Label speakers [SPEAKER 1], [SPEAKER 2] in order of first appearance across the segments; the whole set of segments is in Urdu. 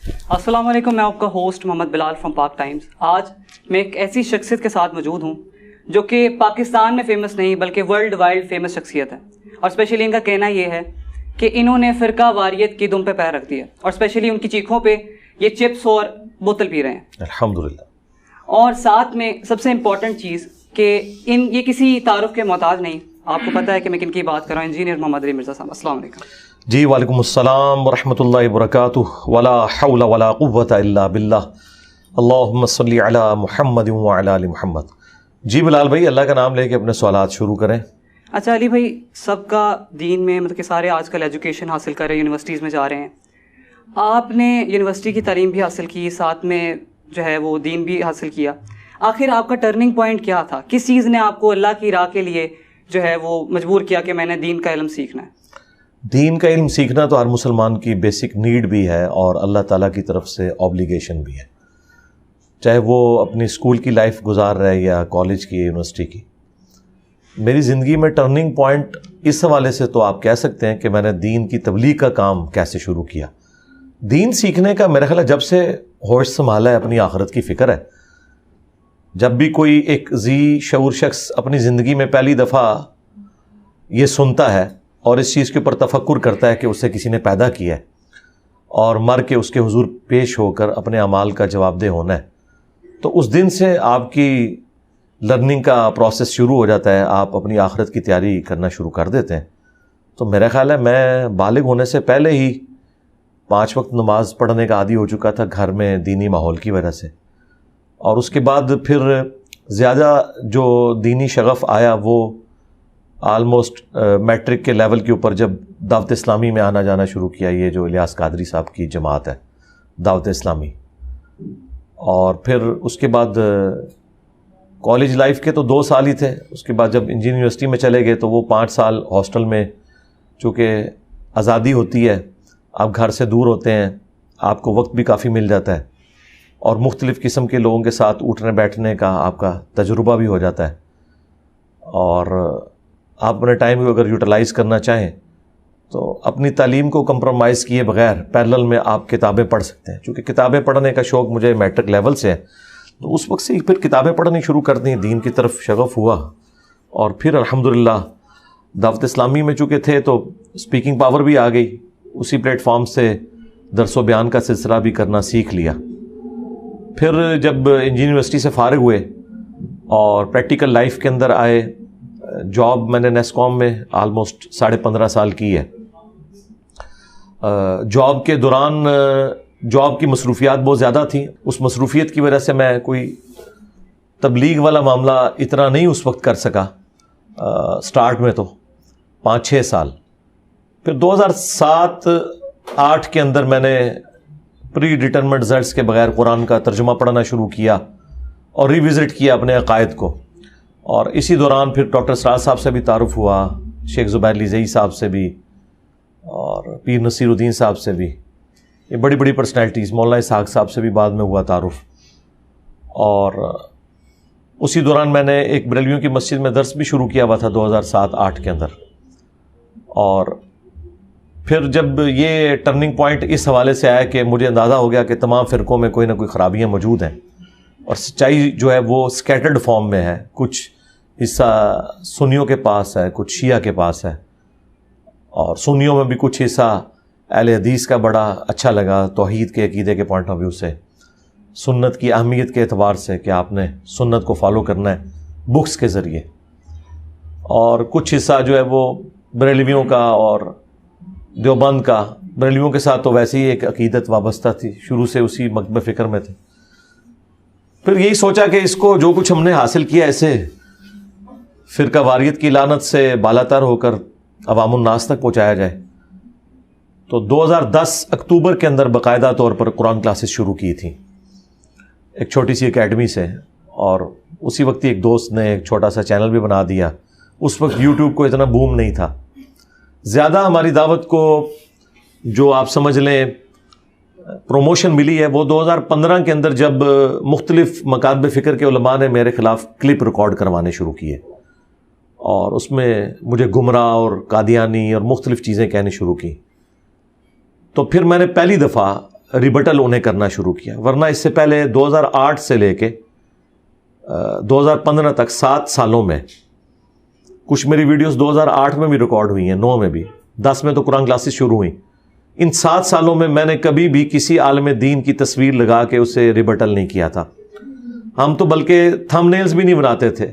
[SPEAKER 1] السلام علیکم، میں آپ کا ہوسٹ محمد بلال فرام پاک ٹائمز۔ آج میں ایک ایسی شخصیت کے ساتھ موجود ہوں جو کہ پاکستان میں فیمس نہیں بلکہ ورلڈ وائڈ فیمس شخصیت ہے، اور اسپیشلی ان کا کہنا یہ ہے کہ انہوں نے فرقہ واریت کی دم پہ پیر رکھ دیا، اور اسپیشلی ان کی چیخوں پہ یہ چپس اور بوتل پی رہے ہیں
[SPEAKER 2] الحمدللہ۔
[SPEAKER 1] اور ساتھ میں سب سے امپورٹنٹ چیز کہ یہ کسی تعارف کے محتاج نہیں۔ آپ کو پتہ ہے کہ میں کن کی بات کر رہا ہوں، انجینئر محمد علی مرزا صاحب۔ السلام علیکم
[SPEAKER 2] جی وعلیکم السلام ورحمۃ اللہ وبرکاتہ۔ ولا حول ولا قوۃ الا باللہ، اللہم صلی علی محمد وعلی آل محمد۔ جی بلال بھائی، اللہ کا نام لے کے اپنے سوالات شروع کریں۔
[SPEAKER 1] اچھا علی بھائی، سب کا دین میں مطلب کہ سارے آج کل ایجوکیشن حاصل کر رہے ہیں، یونیورسٹیز میں جا رہے ہیں۔ آپ نے یونیورسٹی کی تعلیم بھی حاصل کی، ساتھ میں جو ہے وہ دین بھی حاصل کیا۔ آخر آپ کا ٹرننگ پوائنٹ کیا تھا؟ کس چیز نے آپ کو اللہ کی راہ کے لیے جو ہے وہ مجبور کیا کہ میں نے دین کا علم سیکھنا ہے؟
[SPEAKER 2] دین کا علم سیکھنا تو ہر مسلمان کی بیسک نیڈ بھی ہے اور اللہ تعالیٰ کی طرف سے اوبلیگیشن بھی ہے، چاہے وہ اپنی اسکول کی لائف گزار رہے یا کالج کی یا یونیورسٹی کی۔ میری زندگی میں ٹرننگ پوائنٹ اس حوالے سے تو آپ کہہ سکتے ہیں کہ میں نے دین کی تبلیغ کا کام کیسے شروع کیا۔ دین سیکھنے کا میرا خیال ہے جب سے ہوش سنبھالا ہے، اپنی آخرت کی فکر ہے۔ جب بھی کوئی ایک ذی شعور شخص اپنی زندگی میں پہلی دفعہ یہ سنتا ہے اور اس چیز کے اوپر تفکر کرتا ہے کہ اسے کسی نے پیدا کیا ہے اور مر کے اس کے حضور پیش ہو کر اپنے اعمال کا جواب دہ ہونا ہے، تو اس دن سے آپ کی لرننگ کا پروسیس شروع ہو جاتا ہے، آپ اپنی آخرت کی تیاری کرنا شروع کر دیتے ہیں۔ تو میرا خیال ہے میں بالغ ہونے سے پہلے ہی 5 وقت نماز پڑھنے کا عادی ہو چکا تھا گھر میں دینی ماحول کی وجہ سے، اور اس کے بعد پھر زیادہ جو دینی شغف آیا وہ آلموسٹ میٹرک کے لیول کے اوپر جب دعوت اسلامی میں آنا جانا شروع کیا، یہ جو الیاس قادری صاحب کی جماعت ہے دعوت اسلامی، اور پھر اس کے بعد کالج لائف کے تو 2 سال ہی تھے۔ اس کے بعد جب انجینئرنگ یونیورسٹی میں چلے گئے تو وہ 5 سال ہاسٹل میں، چونکہ آزادی ہوتی ہے، آپ گھر سے دور ہوتے ہیں، آپ کو وقت بھی کافی مل جاتا ہے اور مختلف قسم کے لوگوں کے ساتھ اٹھنے بیٹھنے کا آپ کا تجربہ بھی ہو جاتا ہے، اور آپ اپنے ٹائم کو اگر یوٹیلائز کرنا چاہیں تو اپنی تعلیم کو کمپرومائز کیے بغیر پیرلل میں آپ کتابیں پڑھ سکتے ہیں۔ چونکہ کتابیں پڑھنے کا شوق مجھے میٹرک لیول سے ہے، تو اس وقت سے پھر کتابیں پڑھنی شروع کر دیں، دین کی طرف شغف ہوا، اور پھر الحمدللہ دعوت اسلامی میں چونکہ تھے تو اسپیکنگ پاور بھی آ گئی، اسی پلیٹ فارم سے درس و بیان کا سلسلہ بھی کرنا سیکھ لیا۔ پھر جب انجینئرنگ یونیورسٹی سے فارغ ہوئے اور پریکٹیکل لائف کے اندر آئے، جاب میں نے نیسکوم میں آلموسٹ 15.5 سال کی ہے۔ جاب کے دوران جاب کی مصروفیات بہت زیادہ تھیں، اس مصروفیت کی وجہ سے میں کوئی تبلیغ والا معاملہ اتنا نہیں اس وقت کر سکا۔ سٹارٹ میں تو 5-6 سال، پھر 2007-8 کے اندر میں نے پری ڈیٹرمنٹ رزلٹس کے بغیر قرآن کا ترجمہ پڑھنا شروع کیا اور ریوزٹ کیا اپنے عقائد کو، اور اسی دوران پھر ڈاکٹر سراج صاحب سے بھی تعارف ہوا، شیخ زبیر علی زئی صاحب سے بھی، اور پیر نصیر الدین صاحب سے بھی، یہ بڑی بڑی پرسنالٹیز، مولانا اسحاق صاحب سے بھی بعد میں ہوا تعارف۔ اور اسی دوران میں نے ایک بریلویوں کی مسجد میں درس بھی شروع کیا ہوا تھا 2007-8 کے اندر۔ اور پھر جب یہ ٹرننگ پوائنٹ اس حوالے سے آیا کہ مجھے اندازہ ہو گیا کہ تمام فرقوں میں کوئی نہ کوئی خرابیاں موجود ہیں اور سچائی جو ہے وہ سکیٹرڈ فارم میں ہے، کچھ حصہ سنیوں کے پاس ہے، کچھ شیعہ کے پاس ہے، اور سنیوں میں بھی کچھ حصہ اہل حدیث کا بڑا اچھا لگا توحید کے عقیدے کے پوائنٹ آف ویو سے، سنت کی اہمیت کے اعتبار سے کہ آپ نے سنت کو فالو کرنا ہے بکس کے ذریعے، اور کچھ حصہ جو ہے وہ بریلویوں کا اور دیوبند کا۔ بریلویوں کے ساتھ تو ویسے ہی ایک عقیدت وابستہ تھی، شروع سے اسی مکتب فکر میں تھے۔ پھر یہی سوچا کہ اس کو جو کچھ ہم نے حاصل کیا اسے فرقہ واریت کی لعنت سے بالاتر ہو کر عوام الناس تک پہنچایا جائے۔ تو 2010 اکتوبر کے اندر باقاعدہ طور پر قرآن کلاسز شروع کی تھیں ایک چھوٹی سی اکیڈمی سے، اور اسی وقت ایک دوست نے ایک چھوٹا سا چینل بھی بنا دیا۔ اس وقت یوٹیوب کو اتنا بوم نہیں تھا، زیادہ ہماری دعوت کو جو آپ سمجھ لیں پروموشن ملی ہے وہ 2015 کے اندر جب مختلف مکاتب فکر کے علماء نے میرے خلاف کلپ ریکارڈ کروانے شروع کیے، اور اس میں مجھے گمراہ اور قادیانی اور مختلف چیزیں کہنی شروع کی۔ تو پھر میں نے پہلی دفعہ ریبٹل انہیں کرنا شروع کیا. ورنہ اس سے پہلے 2008 سے لے کے 2015 تک 7 سالوں میں کچھ میری ویڈیوز 2008 میں بھی ریکارڈ ہوئی ہیں, 9 میں بھی, 10 میں تو قرآن کلاسز شروع ہوئیں. ان 7 سالوں میں میں نے کبھی بھی کسی عالم دین کی تصویر لگا کے اسے ریبٹل نہیں کیا تھا. ہم تو بلکہ تھم نیلز بھی نہیں بناتے تھے.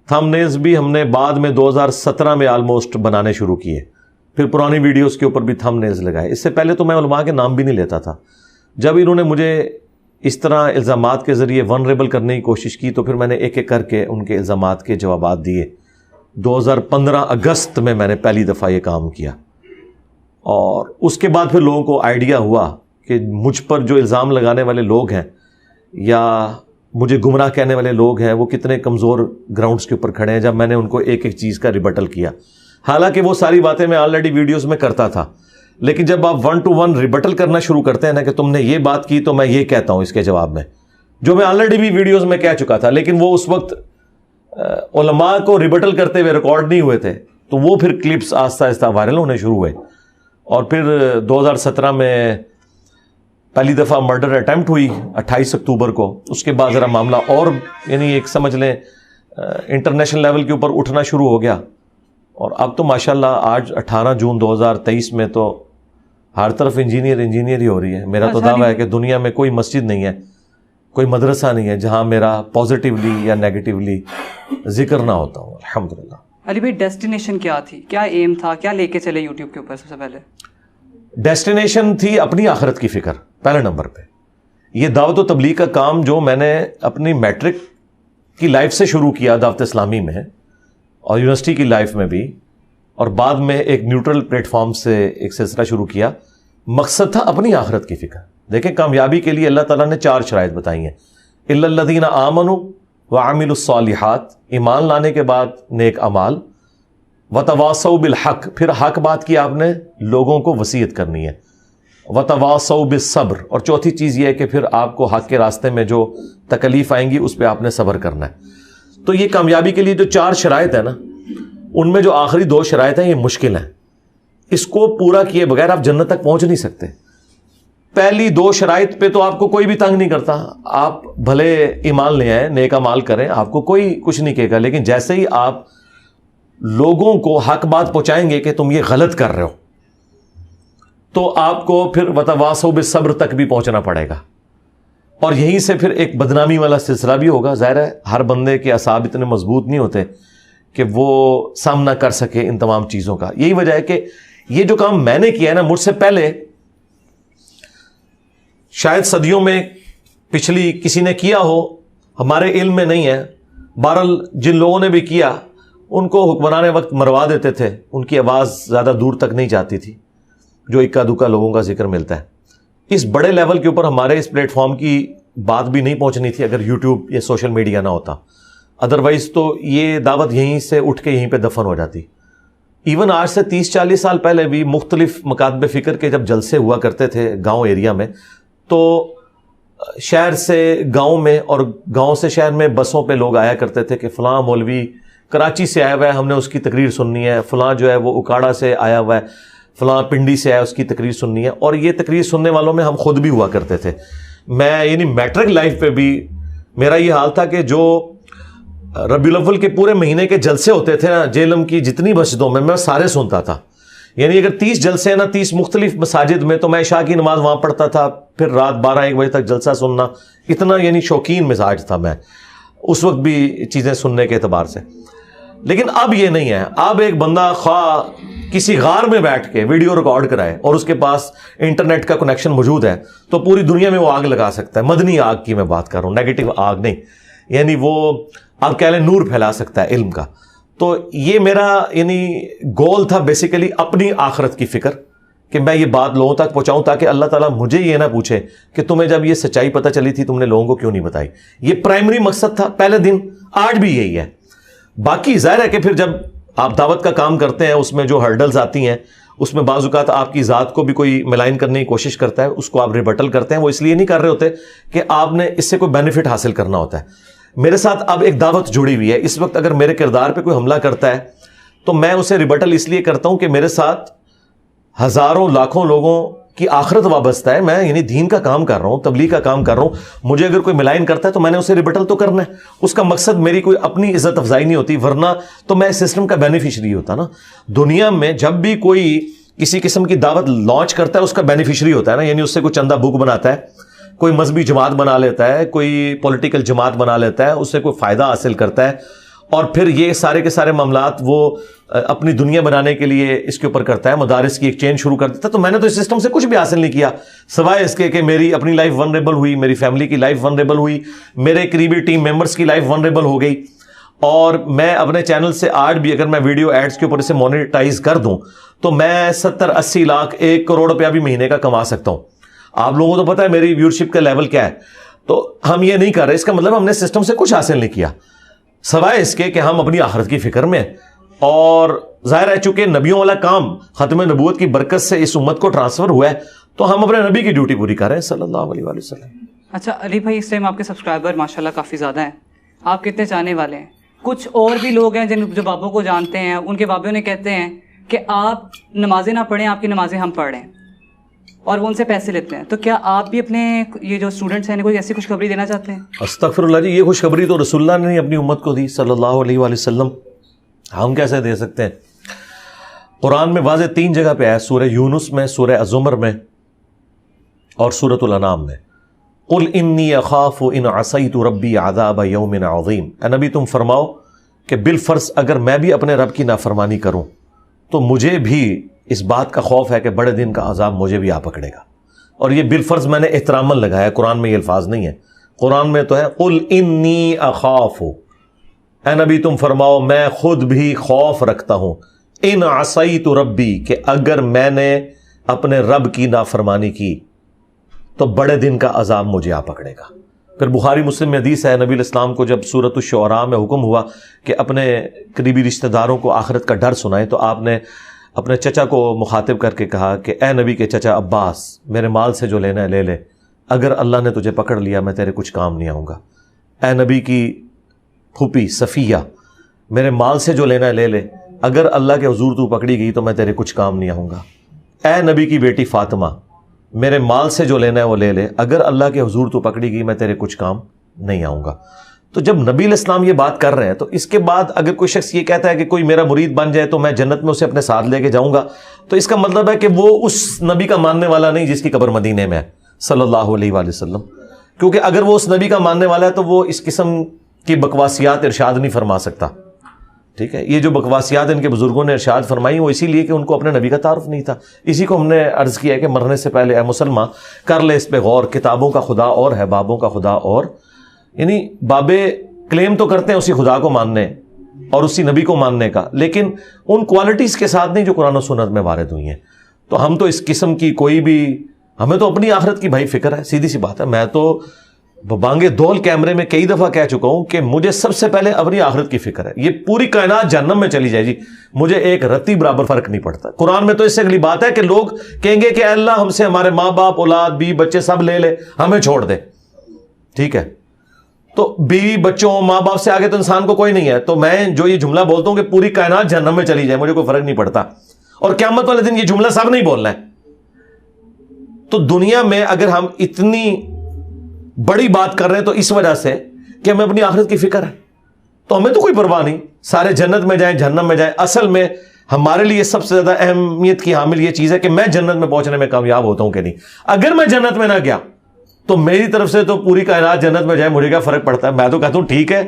[SPEAKER 2] تھم نیلز بھی ہم نے بعد میں 2017 میں آلموسٹ بنانے شروع کیے. پھر پرانی ویڈیوز کے اوپر بھی تھم نیلز لگائے. اس سے پہلے تو میں علماء کے نام بھی نہیں لیتا تھا. جب انہوں نے مجھے اس طرح الزامات کے ذریعے ونریبل کرنے کی کوشش کی تو پھر میں نے ایک ایک کر کے ان کے الزامات کے جوابات دیے. 2015 اگست میں نے پہلی دفعہ یہ کام کیا, اور اس کے بعد پھر لوگوں کو آئیڈیا ہوا کہ مجھ پر جو الزام لگانے والے لوگ ہیں یا مجھے گمراہ کہنے والے لوگ ہیں وہ کتنے کمزور گراؤنڈز کے اوپر کھڑے ہیں, جب میں نے ان کو ایک ایک چیز کا ریبٹل کیا. حالانکہ وہ ساری باتیں میں آلریڈی ویڈیوز میں کرتا تھا, لیکن جب آپ 1 to 1 ریبٹل کرنا شروع کرتے ہیں نا کہ تم نے یہ بات کی تو میں یہ کہتا ہوں اس کے جواب میں, جو میں آلریڈی بھی ویڈیوز میں کہہ چکا تھا, لیکن وہ اس وقت علماء کو ریبٹل کرتے ہوئے ریکارڈ نہیں ہوئے تھے, تو وہ پھر کلپس آہستہ آہستہ وائرل ہونے شروع ہوئے. اور پھر 2017 میں پہلی دفعہ مرڈر اٹیمپٹ ہوئی 28 اکتوبر کو. اس کے بعد ذرا معاملہ اور یعنی ایک سمجھ لیں انٹرنیشنل لیول کے اوپر اٹھنا شروع ہو گیا. اور اب تو ماشاءاللہ آج 18 جون 2023 میں تو ہر طرف انجینئر ہی ہو رہی ہے. میرا تو دعویٰ ہے کہ دنیا میں کوئی مسجد نہیں ہے, کوئی مدرسہ نہیں ہے جہاں میرا پازیٹیولی یا نیگیٹیولی ذکر نہ ہوتا ہوں. الحمدللہ.
[SPEAKER 1] علی بھائی ڈیسٹینیشن کیا تھی, کیا ایم تھا, کیا لے کے چلے یوٹیوب کے اوپر؟ سب سے پہلے
[SPEAKER 2] ڈیسٹینیشن تھی اپنی آخرت کی فکر پہلے نمبر پہ. یہ دعوت و تبلیغ کا کام جو میں نے اپنی میٹرک کی لائف سے شروع کیا دعوت اسلامی میں, اور یونیورسٹی کی لائف میں بھی, اور بعد میں ایک نیوٹرل پلیٹ فارم سے ایک سلسلہ شروع کیا. مقصد تھا اپنی آخرت کی فکر. دیکھیں کامیابی کے لیے اللہ تعالیٰ نے 4 شرائط بتائی ہیں. الا الذین آمنوا وعملوا الصالحات, ایمان لانے کے بعد نیک اعمال, وتواصوا بالحق, پھر حق بات کی آپ نے لوگوں کو وصیت کرنی ہے, وتواصوا بالصبر, اور چوتھی چیز یہ ہے کہ پھر آپ کو حق کے راستے میں جو تکلیف آئیں گی اس پہ آپ نے صبر کرنا ہے. تو یہ کامیابی کے لیے جو 4 شرائط ہیں نا, ان میں جو آخری 2 شرائط ہیں یہ مشکل ہیں. اس کو پورا کیے بغیر آپ جنت تک پہنچ نہیں سکتے. پہلی 2 شرائط پہ تو آپ کو کوئی بھی تنگ نہیں کرتا. آپ بھلے ایمان لے آئیں, نیک اعمال کریں, آپ کو کوئی کچھ نہیں کہے گا. لیکن جیسے ہی آپ لوگوں کو حق بات پہنچائیں گے کہ تم یہ غلط کر رہے ہو, تو آپ کو پھر وتواصوا بالصبر تک بھی پہنچنا پڑے گا. اور یہیں سے پھر ایک بدنامی والا سلسلہ بھی ہوگا. ظاہر ہے ہر بندے کے اعصاب اتنے مضبوط نہیں ہوتے کہ وہ سامنا کر سکے ان تمام چیزوں کا. یہی وجہ ہے کہ یہ جو کام میں نے کیا ہے نا, مجھ سے پہلے شاید صدیوں میں پچھلی کسی نے کیا ہو, ہمارے علم میں نہیں ہے. بہرحال جن لوگوں نے بھی کیا ان کو حکمران وقت مروا دیتے تھے, ان کی آواز زیادہ دور تک نہیں جاتی تھی, جو اکا دکا لوگوں کا ذکر ملتا ہے. اس بڑے لیول کے اوپر ہمارے اس پلیٹ فارم کی بات بھی نہیں پہنچنی تھی اگر یوٹیوب یا سوشل میڈیا نہ ہوتا. ادروائز تو یہ دعوت یہیں سے اٹھ کے یہیں پہ دفن ہو جاتی. ایون آج سے 30-40 سال پہلے بھی مختلف مکاتب فکر کے جب جلسے ہوا کرتے تھے گاؤں ایریا میں, تو شہر سے گاؤں میں اور گاؤں سے شہر میں بسوں پہ لوگ آیا کرتے تھے کہ فلاں مولوی کراچی سے آیا ہوا ہے, ہم نے اس کی تقریر سننی ہے, فلاں جو ہے وہ اکاڑا سے آیا ہوا ہے, فلاں پنڈی سے آیا, اس کی تقریر سننی ہے. اور یہ تقریر سننے والوں میں ہم خود بھی ہوا کرتے تھے. میں یعنی میٹرک لائف پہ بھی میرا یہ حال تھا کہ جو ربیع الاول کے پورے مہینے کے جلسے ہوتے تھے نا جیلم کی جتنی مسجدوں میں سارے سنتا تھا. یعنی اگر 30 جلسے ہیں نا 30 مختلف مساجد میں, تو میں عشاء کی نماز وہاں پڑھتا تھا, پھر رات 12-1 بجے تک جلسہ سننا. اتنا یعنی شوقین مزاج تھا میں اس وقت بھی چیزیں سننے کے اعتبار سے. لیکن اب یہ نہیں ہے. اب ایک بندہ خواہ کسی غار میں بیٹھ کے ویڈیو ریکارڈ کرائے اور اس کے پاس انٹرنیٹ کا کنیکشن موجود ہے, تو پوری دنیا میں وہ آگ لگا سکتا ہے. مدنی آگ کی میں بات کر رہا ہوں, نیگیٹو آگ نہیں. یعنی وہ آپ کہہ لیں نور پھیلا سکتا ہے علم کا. تو یہ میرا یعنی گول تھا بیسیکلی اپنی آخرت کی فکر, کہ میں یہ بات لوگوں تک پہنچاؤں تاکہ اللہ تعالیٰ مجھے یہ نہ پوچھے کہ تمہیں جب یہ سچائی پتہ چلی تھی تم نے لوگوں کو کیوں نہیں بتائی. یہ پرائمری مقصد تھا پہلے دن, آج بھی یہی ہے. باقی ظاہر ہے کہ پھر جب آپ دعوت کا کام کرتے ہیں اس میں جو ہرڈلز آتی ہیں, اس میں بعض اوقات آپ کی ذات کو بھی کوئی ملائن کرنے کی کوشش کرتا ہے, اس کو آپ ریبٹل کرتے ہیں. وہ اس لیے نہیں کر رہے ہوتے کہ آپ نے اس سے کوئی بینیفٹ حاصل کرنا ہوتا ہے. میرے ساتھ اب ایک دعوت جڑی ہوئی ہے. اس وقت اگر میرے کردار پہ کوئی حملہ کرتا ہے تو میں اسے ریبٹل اس لیے کرتا ہوں کہ میرے ساتھ ہزاروں لاکھوں لوگوں کی آخرت وابستہ ہے. میں یعنی دین کا کام کر رہا ہوں, تبلیغ کا کام کر رہا ہوں, مجھے اگر کوئی ملائن کرتا ہے تو میں نے اسے ریبٹل تو کرنا ہے. اس کا مقصد میری کوئی اپنی عزت افزائی نہیں ہوتی, ورنہ تو میں اس سسٹم کا بینیفیشری ہوتا نا. دنیا میں جب بھی کوئی کسی قسم کی دعوت لانچ کرتا ہے اس کا بینیفیشری ہوتا ہے نا, یعنی اس سے کوئی چندہ بک بناتا ہے, کوئی مذہبی جماعت بنا لیتا ہے, کوئی پولیٹیکل جماعت بنا لیتا ہے, اس سے کوئی فائدہ حاصل کرتا ہے, اور پھر یہ سارے کے سارے معاملات وہ اپنی دنیا بنانے کے لیے اس کے اوپر کرتا ہے, مدارس کی ایک چین شروع کر دیتا ہے. تو میں نے تو اس سسٹم سے کچھ بھی حاصل نہیں کیا سوائے اس کے کہ میری اپنی لائف ونریبل ہوئی, میری فیملی کی لائف ونریبل ہوئی, میرے قریبی ٹیم ممبرس کی لائف ونریبل ہو گئی. اور میں اپنے چینل سے آج بھی اگر میں ویڈیو ایڈز کے اوپر اسے مونیٹائز کر دوں تو میں 70-80 لاکھ 1 کروڑ روپیہ بھی مہینے کا کما سکتا ہوں. آپ لوگوں کو تو پتا ہے میری ویورشپ کا لیول کیا ہے. تو ہم یہ نہیں کر رہے, اس کا مطلب ہم نے سسٹم سے کچھ حاصل نہیں کیا سوائے اس کے کہ ہم اپنی آخرت کی فکر میں. اور ظاہر ہے چونکہ نبیوں والا کام ختم نبوت کی برکت سے اس امت کو ٹرانسفر ہوا ہے تو ہم اپنے نبی کی ڈیوٹی پوری کر رہے ہیں صلی اللہ علیہ وآلہ وسلم.
[SPEAKER 1] اچھا علی بھائی, اس ٹائم آپ کے سبسکرائبر ماشاءاللہ کافی زیادہ ہیں, آپ کتنے چاہنے والے ہیں؟ کچھ اور بھی لوگ ہیں جو بابوں کو جانتے ہیں, ان کے بابوں نے کہتے ہیں کہ آپ نمازیں نہ پڑھیں, آپ کی نمازیں ہم پڑھ رہے ہیں, اور وہ ان سے پیسے لیتے ہیں. تو کیا آپ بھی اپنے یہ جو اسٹوڈنٹس ہیں کوئی ایسی خوشخبری دینا چاہتے ہیں؟
[SPEAKER 2] استغفر اللہ جی, یہ خوشخبری تو رسول اللہ نے اپنی امت کو دی صلی اللہ علیہ وآلہ وسلم, ہم کیسے دے سکتے ہیں؟ قرآن میں واضح 3 جگہ پہ ہے, سورہ یونس میں, سورہ الزمر میں, اور سورۃ الانعام میں. قل انی اخاف ان عصیت ربی عذاب یوم عظیم. اے نبی تم فرماؤ کہ بالفرض اگر میں بھی اپنے رب کی نافرمانی کروں تو مجھے بھی اس بات کا خوف ہے کہ بڑے دن کا عذاب مجھے بھی آ پکڑے گا. اور یہ بالفرض میں نے احتراماً لگایا, قرآن میں یہ الفاظ نہیں ہے, قرآن میں تو ہے قل انی اخاف. اے نبی تم فرماؤ میں خود بھی خوف رکھتا ہوں, ان عصیت ربی, کہ اگر میں نے اپنے رب کی نافرمانی کی تو بڑے دن کا عذاب مجھے آ پکڑے گا. پھر بخاری مسلم میں حدیث ہے, نبی الاسلام کو جب سورۃ الشعراء میں حکم ہوا کہ اپنے قریبی رشتہ داروں کو آخرت کا ڈر سنائیں تو آپ نے اپنے چچا کو مخاطب کر کے کہا کہ اے نبی کے چچا عباس, میرے مال سے جو لینا ہے لے لے, اگر اللہ نے تجھے پکڑ لیا میں تیرے کچھ کام نہیں آؤں گا. اے نبی کی پھوپھی صفیہ, میرے مال سے جو لینا ہے لے لے, اگر اللہ کے حضور تو پکڑی گئی تو میں تیرے کچھ کام نہیں آؤں گا. اے نبی کی بیٹی فاطمہ, میرے مال سے جو لینا ہے وہ لے لے, اگر اللہ کے حضور تو پکڑی گئی میں تیرے کچھ کام نہیں آؤں گا. تو جب نبی علیہ السلام یہ بات کر رہے ہیں تو اس کے بعد اگر کوئی شخص یہ کہتا ہے کہ کوئی میرا مرید بن جائے تو میں جنت میں اسے اپنے ساتھ لے کے جاؤں گا, تو اس کا مطلب ہے کہ وہ اس نبی کا ماننے والا نہیں جس کی قبر مدینے میں ہے صلی اللہ علیہ وآلہ وسلم. کیونکہ اگر وہ اس نبی کا ماننے والا ہے تو وہ اس قسم کی بکواسیات ارشاد نہیں فرما سکتا. ٹھیک ہے, یہ جو بکواسیات ان کے بزرگوں نے ارشاد فرمائی وہ اسی لیے کہ ان کو اپنے نبی کا تعارف نہیں تھا. اسی کو ہم نے عرض کیا ہے کہ مرنے سے پہلے اے مسلمان کر لے اس پہ غور, کتابوں کا خدا اور ہے, بابوں کا خدا اور. یعنی بابے کلیم تو کرتے ہیں اسی خدا کو ماننے اور اسی نبی کو ماننے کا, لیکن ان کوالٹیز کے ساتھ نہیں جو قرآن و سنت میں وارد ہوئی ہیں. تو ہم تو اس قسم کی کوئی بھی, ہمیں تو اپنی آخرت کی بھائی فکر ہے, سیدھی سی بات ہے. میں تو بانگے دول کیمرے میں کئی دفعہ کہہ چکا ہوں کہ مجھے سب سے پہلے اپنی آخرت کی فکر ہے. یہ پوری کائنات جہنم میں چلی جائے جی, مجھے ایک رتی برابر فرق نہیں پڑتا. قرآن میں تو اس سے اگلی بات ہے کہ لوگ کہیں گے کہ اللہ ہم سے ہمارے ماں باپ اولاد بیوی بچے سب لے لے, ہمیں چھوڑ دے. ٹھیک ہے, تو بیوی بچوں ماں باپ سے آگے تو انسان کو کوئی نہیں ہے. تو میں جو یہ جملہ بولتا ہوں کہ پوری کائنات جہنم میں چلی جائے مجھے کوئی فرق نہیں پڑتا, اور قیامت والے دن یہ جملہ سب نہیں بولنا ہے. تو دنیا میں اگر ہم اتنی بڑی بات کر رہے ہیں تو اس وجہ سے کہ ہمیں اپنی آخرت کی فکر ہے, تو ہمیں تو کوئی پرواہ نہیں, سارے جنت میں جائیں جہنم میں جائیں. اصل میں ہمارے لیے سب سے زیادہ اہمیت کی حامل یہ چیز ہے کہ میں جنت میں پہنچنے میں کامیاب ہوتا ہوں کہ نہیں. اگر میں جنت میں نہ گیا تو میری طرف سے تو پوری کائنات جنت میں جائے, مجھے کیا فرق پڑتا ہے. میں تو کہتا ہوں ٹھیک ہے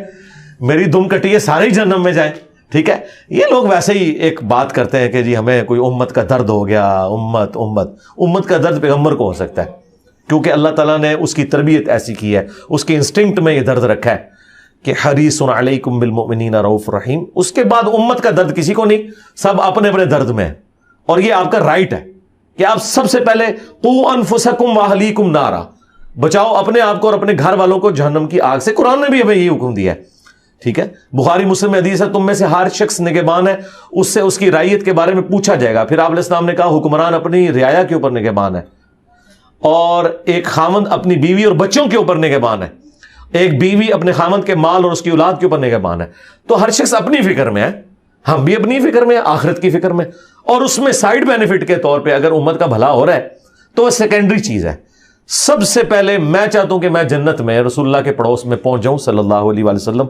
[SPEAKER 2] میری دم کٹی ہے, سارے ہی جہنم میں جائیں. ٹھیک ہے, یہ لوگ ویسے ہی ایک بات کرتے ہیں کہ جی ہمیں کوئی امت کا درد ہو گیا. امت کا درد پیغمبر کو ہو سکتا ہے کیونکہ اللہ تعالیٰ نے اس کی تربیت ایسی کی ہے, اس کے انسٹنکٹ میں یہ درد رکھا ہے کہ حریص علیکم بالمؤمنین رؤوف رحیم. اس کے بعد امت کا درد کسی کو نہیں, سب اپنے اپنے درد میں ہے. اور یہ آپ کا رائٹ ہے کہ آپ سب سے پہلے قوا انفسکم واہلیکم نارا, بچاؤ اپنے آپ کو اور اپنے گھر والوں کو جہنم کی آگ سے. قرآن نے بھی ہمیں یہی حکم دیا ہے. ٹھیک ہے, بخاری مسلم میں حدیث ہے تم میں سے ہر شخص نگہبان ہے, اس سے اس کی رعیت کے بارے میں پوچھا جائے گا. پھر آپ علیہ السلام نے کہا حکمران اپنی رعایا کے اوپر نگہبان ہے, اور ایک خاوند اپنی بیوی اور بچوں کے اوپر نگہبان ہے, ایک بیوی اپنے خاوند کے مال اور اس کی اولاد کے اوپر نگہبان ہے. تو ہر شخص اپنی فکر میں ہے, ہم بھی اپنی فکر میں ہیں, آخرت کی فکر میں. اور اس میں سائیڈ بینیفٹ کے طور پہ اگر امت کا بھلا ہو رہا ہے تو وہ سیکنڈری چیز ہے. سب سے پہلے میں چاہتا ہوں کہ میں جنت میں رسول اللہ کے پڑوس میں پہنچ جاؤں صلی اللہ علیہ وآلہ وسلم.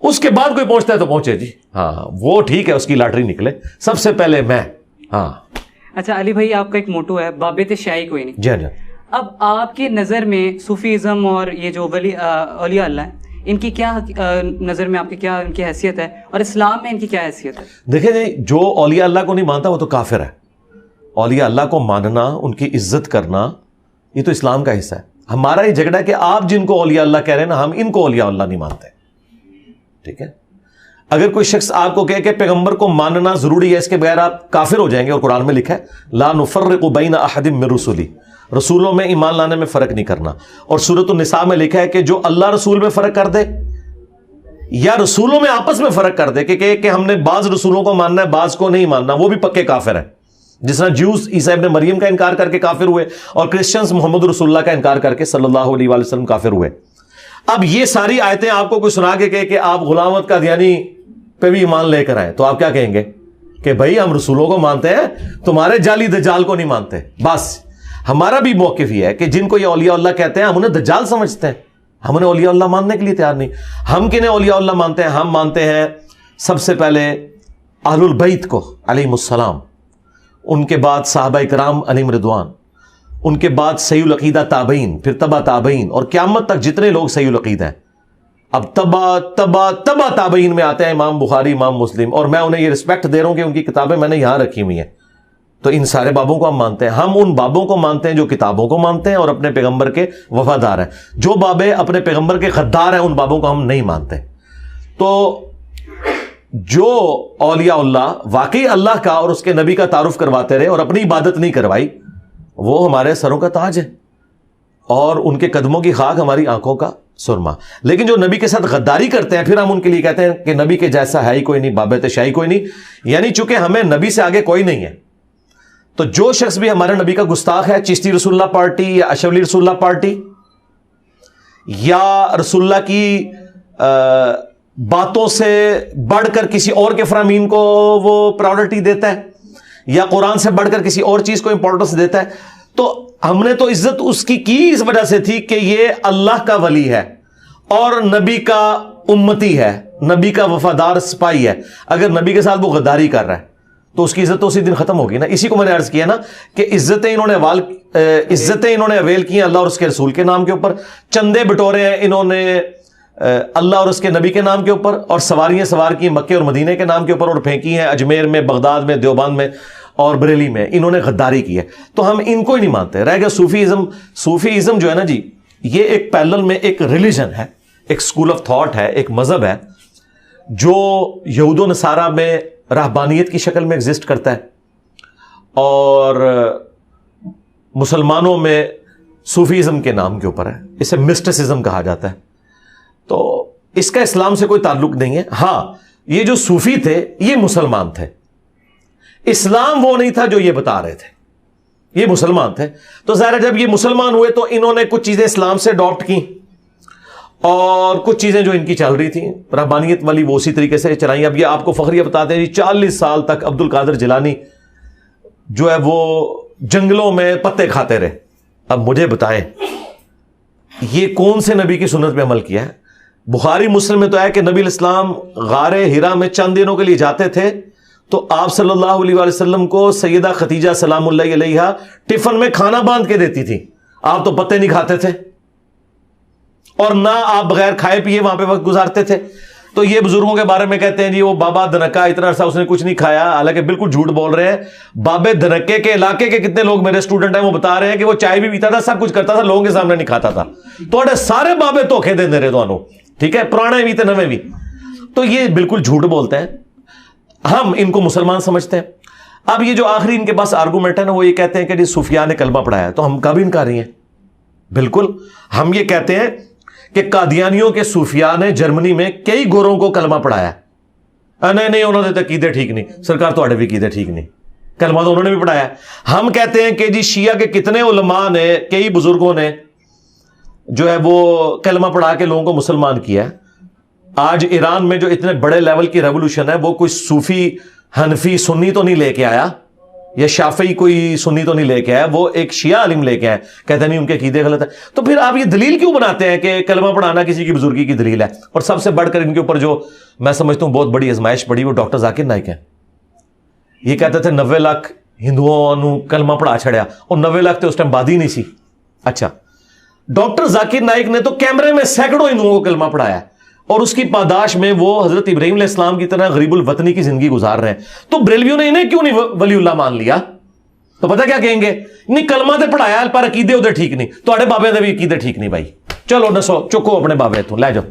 [SPEAKER 2] اس کے بعد کوئی پہنچتا ہے تو پہنچے جی, ہاں وہ ٹھیک ہے, اس کی لاٹری نکلے, سب سے پہلے میں. ہاں
[SPEAKER 1] اچھا علی بھائی, آپ کا ایک موٹو ہے بابے تے شاہی کوئی نہیں.
[SPEAKER 2] جی ہاں.
[SPEAKER 1] اب آپ کی نظر میں صوفیزم اور یہ جو اولیاء اللہ ہیں, ان کی کیا نظر میں آپ کی کیا ان کی حیثیت ہے, اور اسلام میں ان کی کیا حیثیت ہے؟
[SPEAKER 2] دیکھیں جی, جو اولیاء اللہ کو نہیں مانتا وہ تو کافر ہے. اولیاء اللہ کو ماننا, ان کی عزت کرنا, یہ تو اسلام کا حصہ ہے. ہمارا یہ جھگڑا ہے کہ آپ جن کو اولیاء اللہ کہہ رہے ہیں نا, ہم ان کو اولیاء اللہ نہیں مانتے. ٹھیک ہے, اگر کوئی شخص آپ کو کہے کہ پیغمبر کو ماننا ضروری ہے, اس کے بغیر آپ کافر ہو جائیں گے, اور قرآن میں لکھا ہے لا نفرق بین احد من رسلی, رسولوں میں ایمان لانے میں فرق نہیں کرنا. اور سورۃ النساء میں لکھا ہے کہ جو اللہ رسول میں فرق کر دے یا رسولوں میں آپس میں فرق کر دے کہ ہم نے بعض رسولوں کو ماننا ہے بعض کو نہیں ماننا, وہ بھی پکے کافر ہیں. جس طرح جیوز عیسیٰ ابن مریم کا انکار کر کے کافر ہوئے, اور کرسچنز محمد رسول اللہ کا انکار کر کے صلی اللہ علیہ وآلہ وسلم کافر ہوئے. اب یہ ساری آیتیں آپ کو کوئی سنا کے کہے کہ آپ غلام احمد قادیانی پہ بھی ایمان لے کر آئے, تو آپ کیا کہیں گے کہ بھائی ہم رسولوں کو مانتے ہیں, تمہارے جعلی دجال کو نہیں مانتے. بس ہمارا بھی موقف یہ ہے کہ جن کو یہ اولیاء اللہ کہتے ہیں ہم انہیں دجال سمجھتے ہیں, ہم انہیں اولیاء اللہ ماننے کے لیے تیار نہیں. ہم کنہیں اولیاء اللہ مانتے ہیں؟ ہم مانتے ہیں سب سے پہلے اہل البیت کو علیہم السلام, ان کے بعد صحابہ کرام علیہم رضوان, ان کے بعد صحیح العقیدہ تابعین, پھر تبع تابعین, اور قیامت تک جتنے لوگ صحیح العقیدہ ہیں. اب تبع تابعین میں آتے ہیں امام بخاری, امام مسلم, اور میں انہیں یہ رسپیکٹ دے رہا ہوں کہ ان کی کتابیں میں نے یہاں رکھی ہوئی ہیں. تو ان سارے بابوں کو ہم مانتے ہیں. ہم ان بابوں کو مانتے ہیں جو کتابوں کو مانتے ہیں اور اپنے پیغمبر کے وفادار ہیں. جو بابے اپنے پیغمبر کے غدار ہیں ان بابوں کو ہم نہیں مانتے. تو جو اولیاء اللہ واقعی اللہ کا اور اس کے نبی کا تعارف کرواتے رہے اور اپنی عبادت نہیں کروائی, وہ ہمارے سروں کا تاج ہے, اور ان کے قدموں کی خاک ہماری آنکھوں کا سرما. لیکن جو نبی کے ساتھ غداری کرتے ہیں, پھر ہم ان کے لیے کہتے ہیں کہ نبی کے جیسا ہے ہی کوئی نہیں, بابت شاہی کوئی نہیں. یعنی چونکہ ہمیں نبی سے آگے کوئی نہیں ہے, تو جو شخص بھی ہمارے نبی کا گستاخ ہے, چشتی رسول اللہ پارٹی یا اشولی رسول اللہ پارٹی, یا رسول اللہ کی باتوں سے بڑھ کر کسی اور کے فرامین کو وہ پرائورٹی دیتا ہے, یا قرآن سے بڑھ کر کسی اور چیز کو امپورٹنس دیتا ہے, تو ہم نے تو عزت اس کی اس وجہ سے تھی کہ یہ اللہ کا ولی ہے اور نبی کا امتی ہے, نبی کا وفادار سپاہی ہے. اگر نبی کے ساتھ وہ غداری کر رہا ہے تو اس کی عزت تو اسی دن ختم ہوگی نا. اسی کو میں نے عرض کیا نا کہ عزتیں انہوں نے اویل کی ہیں اللہ اور اس کے رسول کے نام کے اوپر, چندے بٹورے ہیں انہوں نے اللہ اور اس کے نبی کے نام کے اوپر, اور سواریاں سوار کی مکے اور مدینے کے نام کے اوپر, اور پھینکی ہیں اجمیر میں, بغداد میں, دیوبند میں اور بریلی میں. انہوں نے غداری کی ہے, تو ہم ان کو ہی نہیں مانتے. رہ گیا صوفیزم جو ہے نا جی, یہ ایک پیرلل میں ایک ریلیجن ہے, ایک اسکول آف تھاٹ ہے, ایک مذہب ہے جو یہود و نصارہ میں رہبانیت کی شکل میں ایگزسٹ کرتا ہے, اور مسلمانوں میں صوفیزم کے نام کے اوپر ہے. اسے مسٹسزم کہا جاتا ہے. تو اس کا اسلام سے کوئی تعلق نہیں ہے. ہاں یہ جو صوفی تھے یہ مسلمان تھے, اسلام وہ نہیں تھا جو یہ بتا رہے تھے, یہ مسلمان تھے. تو ظاہر جب یہ مسلمان ہوئے تو انہوں نے کچھ چیزیں اسلام سے اڈاپٹ کی, اور کچھ چیزیں جو ان کی چل رہی تھیں رہبانیت والی وہ اسی طریقے سے چلائیں. اب یہ آپ کو فخریہ بتاتے ہیں 40 سال تک عبد القادر جیلانی جو ہے وہ جنگلوں میں پتے کھاتے رہے. اب مجھے بتائیں یہ کون سے نبی کی سنت پہ عمل کیا ہے؟ بخاری مسلم میں تو ہے کہ نبی الاسلام غار ہرا میں چند دنوں کے لیے جاتے تھے, تو آپ صلی اللہ علیہ وآلہ وسلم کو سیدہ خدیجہ سلام اللہ علیہا ٹفن میں کھانا باندھ کے دیتی تھی. آپ تو پتے نہیں کھاتے تھے, اور نہ آپ بغیر کھائے پیے وہاں پہ وقت گزارتے تھے. تو یہ بزرگوں کے بارے میں کہتے ہیں جی وہ بابا دھنکا اتنا عرصہ اس نے کچھ نہیں کھایا, حالانکہ بالکل جھوٹ بول رہے ہیں. بابے دھنکے کے علاقے کے کتنے لوگ میرے اسٹوڈنٹ ہیں وہ بتا رہے ہیں کہ وہ چائے بھی پیتا تھا, سب کچھ کرتا تھا, لوگوں کے سامنے نہیں کھاتا تھا. تو سارے بابے دھوکھے دے رہے دونوں, ٹھیک ہے, پرانے بھی تھے نویں بھی. تو یہ بالکل جھوٹ بولتے ہیں, ہم ان کو مسلمان سمجھتے ہیں. اب یہ جو آخری ان کے پاس آرگومنٹ ہے نا, وہ یہ کہتے ہیں کہ جی صوفیاء نے کلمہ پڑھایا, تو ہم کبھی انکاری ہیں. بالکل ہم یہ کہتے ہیں کہ قادیانیوں کے صوفیاء نے جرمنی میں کئی گوروں کو کلمہ پڑھایا. نہیں انہوں نے تو عقیدے ٹھیک نہیں, سرکار تواڈے بھی عقیدے ٹھیک نہیں, کلمہ تو انہوں نے بھی پڑھایا. ہم کہتے ہیں کہ جی شیعہ کے کتنے علماء نے, کئی بزرگوں نے جو ہے وہ کلمہ پڑھا کے لوگوں کو مسلمان کیا ہے. آج ایران میں جو اتنے بڑے لیول کی ریولوشن ہے وہ کوئی صوفی حنفی سنی تو نہیں لے کے آیا, یا شافعی کوئی سنی تو نہیں لے کے آیا, وہ ایک شیعہ عالم لے کے آئے, کہتے ہیں نہیں ان کے عقیدے غلط ہیں. تو پھر آپ یہ دلیل کیوں بناتے ہیں کہ کلمہ پڑھانا کسی کی بزرگی کی دلیل ہے؟ اور سب سے بڑھ کر ان کے اوپر جو میں سمجھتا ہوں بہت بڑی آزمائش پڑی وہ ڈاکٹر ذاکر نائک ہیں. یہ کہتے تھے 90 لاکھ ہندوؤں نو کلمہ پڑھا چھڑیا, اور 90 لاکھ تو اس ٹائم بادی نہیں سی. اچھا, ڈاکٹر ذاکر نائک نے تو کیمرے میں سینکڑوں ہندوؤں کو کلمہ پڑھایا, اور اس کی پاداش میں وہ حضرت ابراہیم علیہ السلام کی طرح غریب الوطنی کی زندگی گزار رہے ہیں. تو بریلویوں نے انہیں کیوں نہیں ولی اللہ مان لیا؟ تو پتہ کیا کہیں گے, نہیں کلمہ تے پڑھایا پر عقیدے ادھر ٹھیک نہیں, تواڈے بابے دے بھی عقیدے ٹھیک نہیں بھائی, چلو نسو چکو اپنے بابے تو لے جاؤ.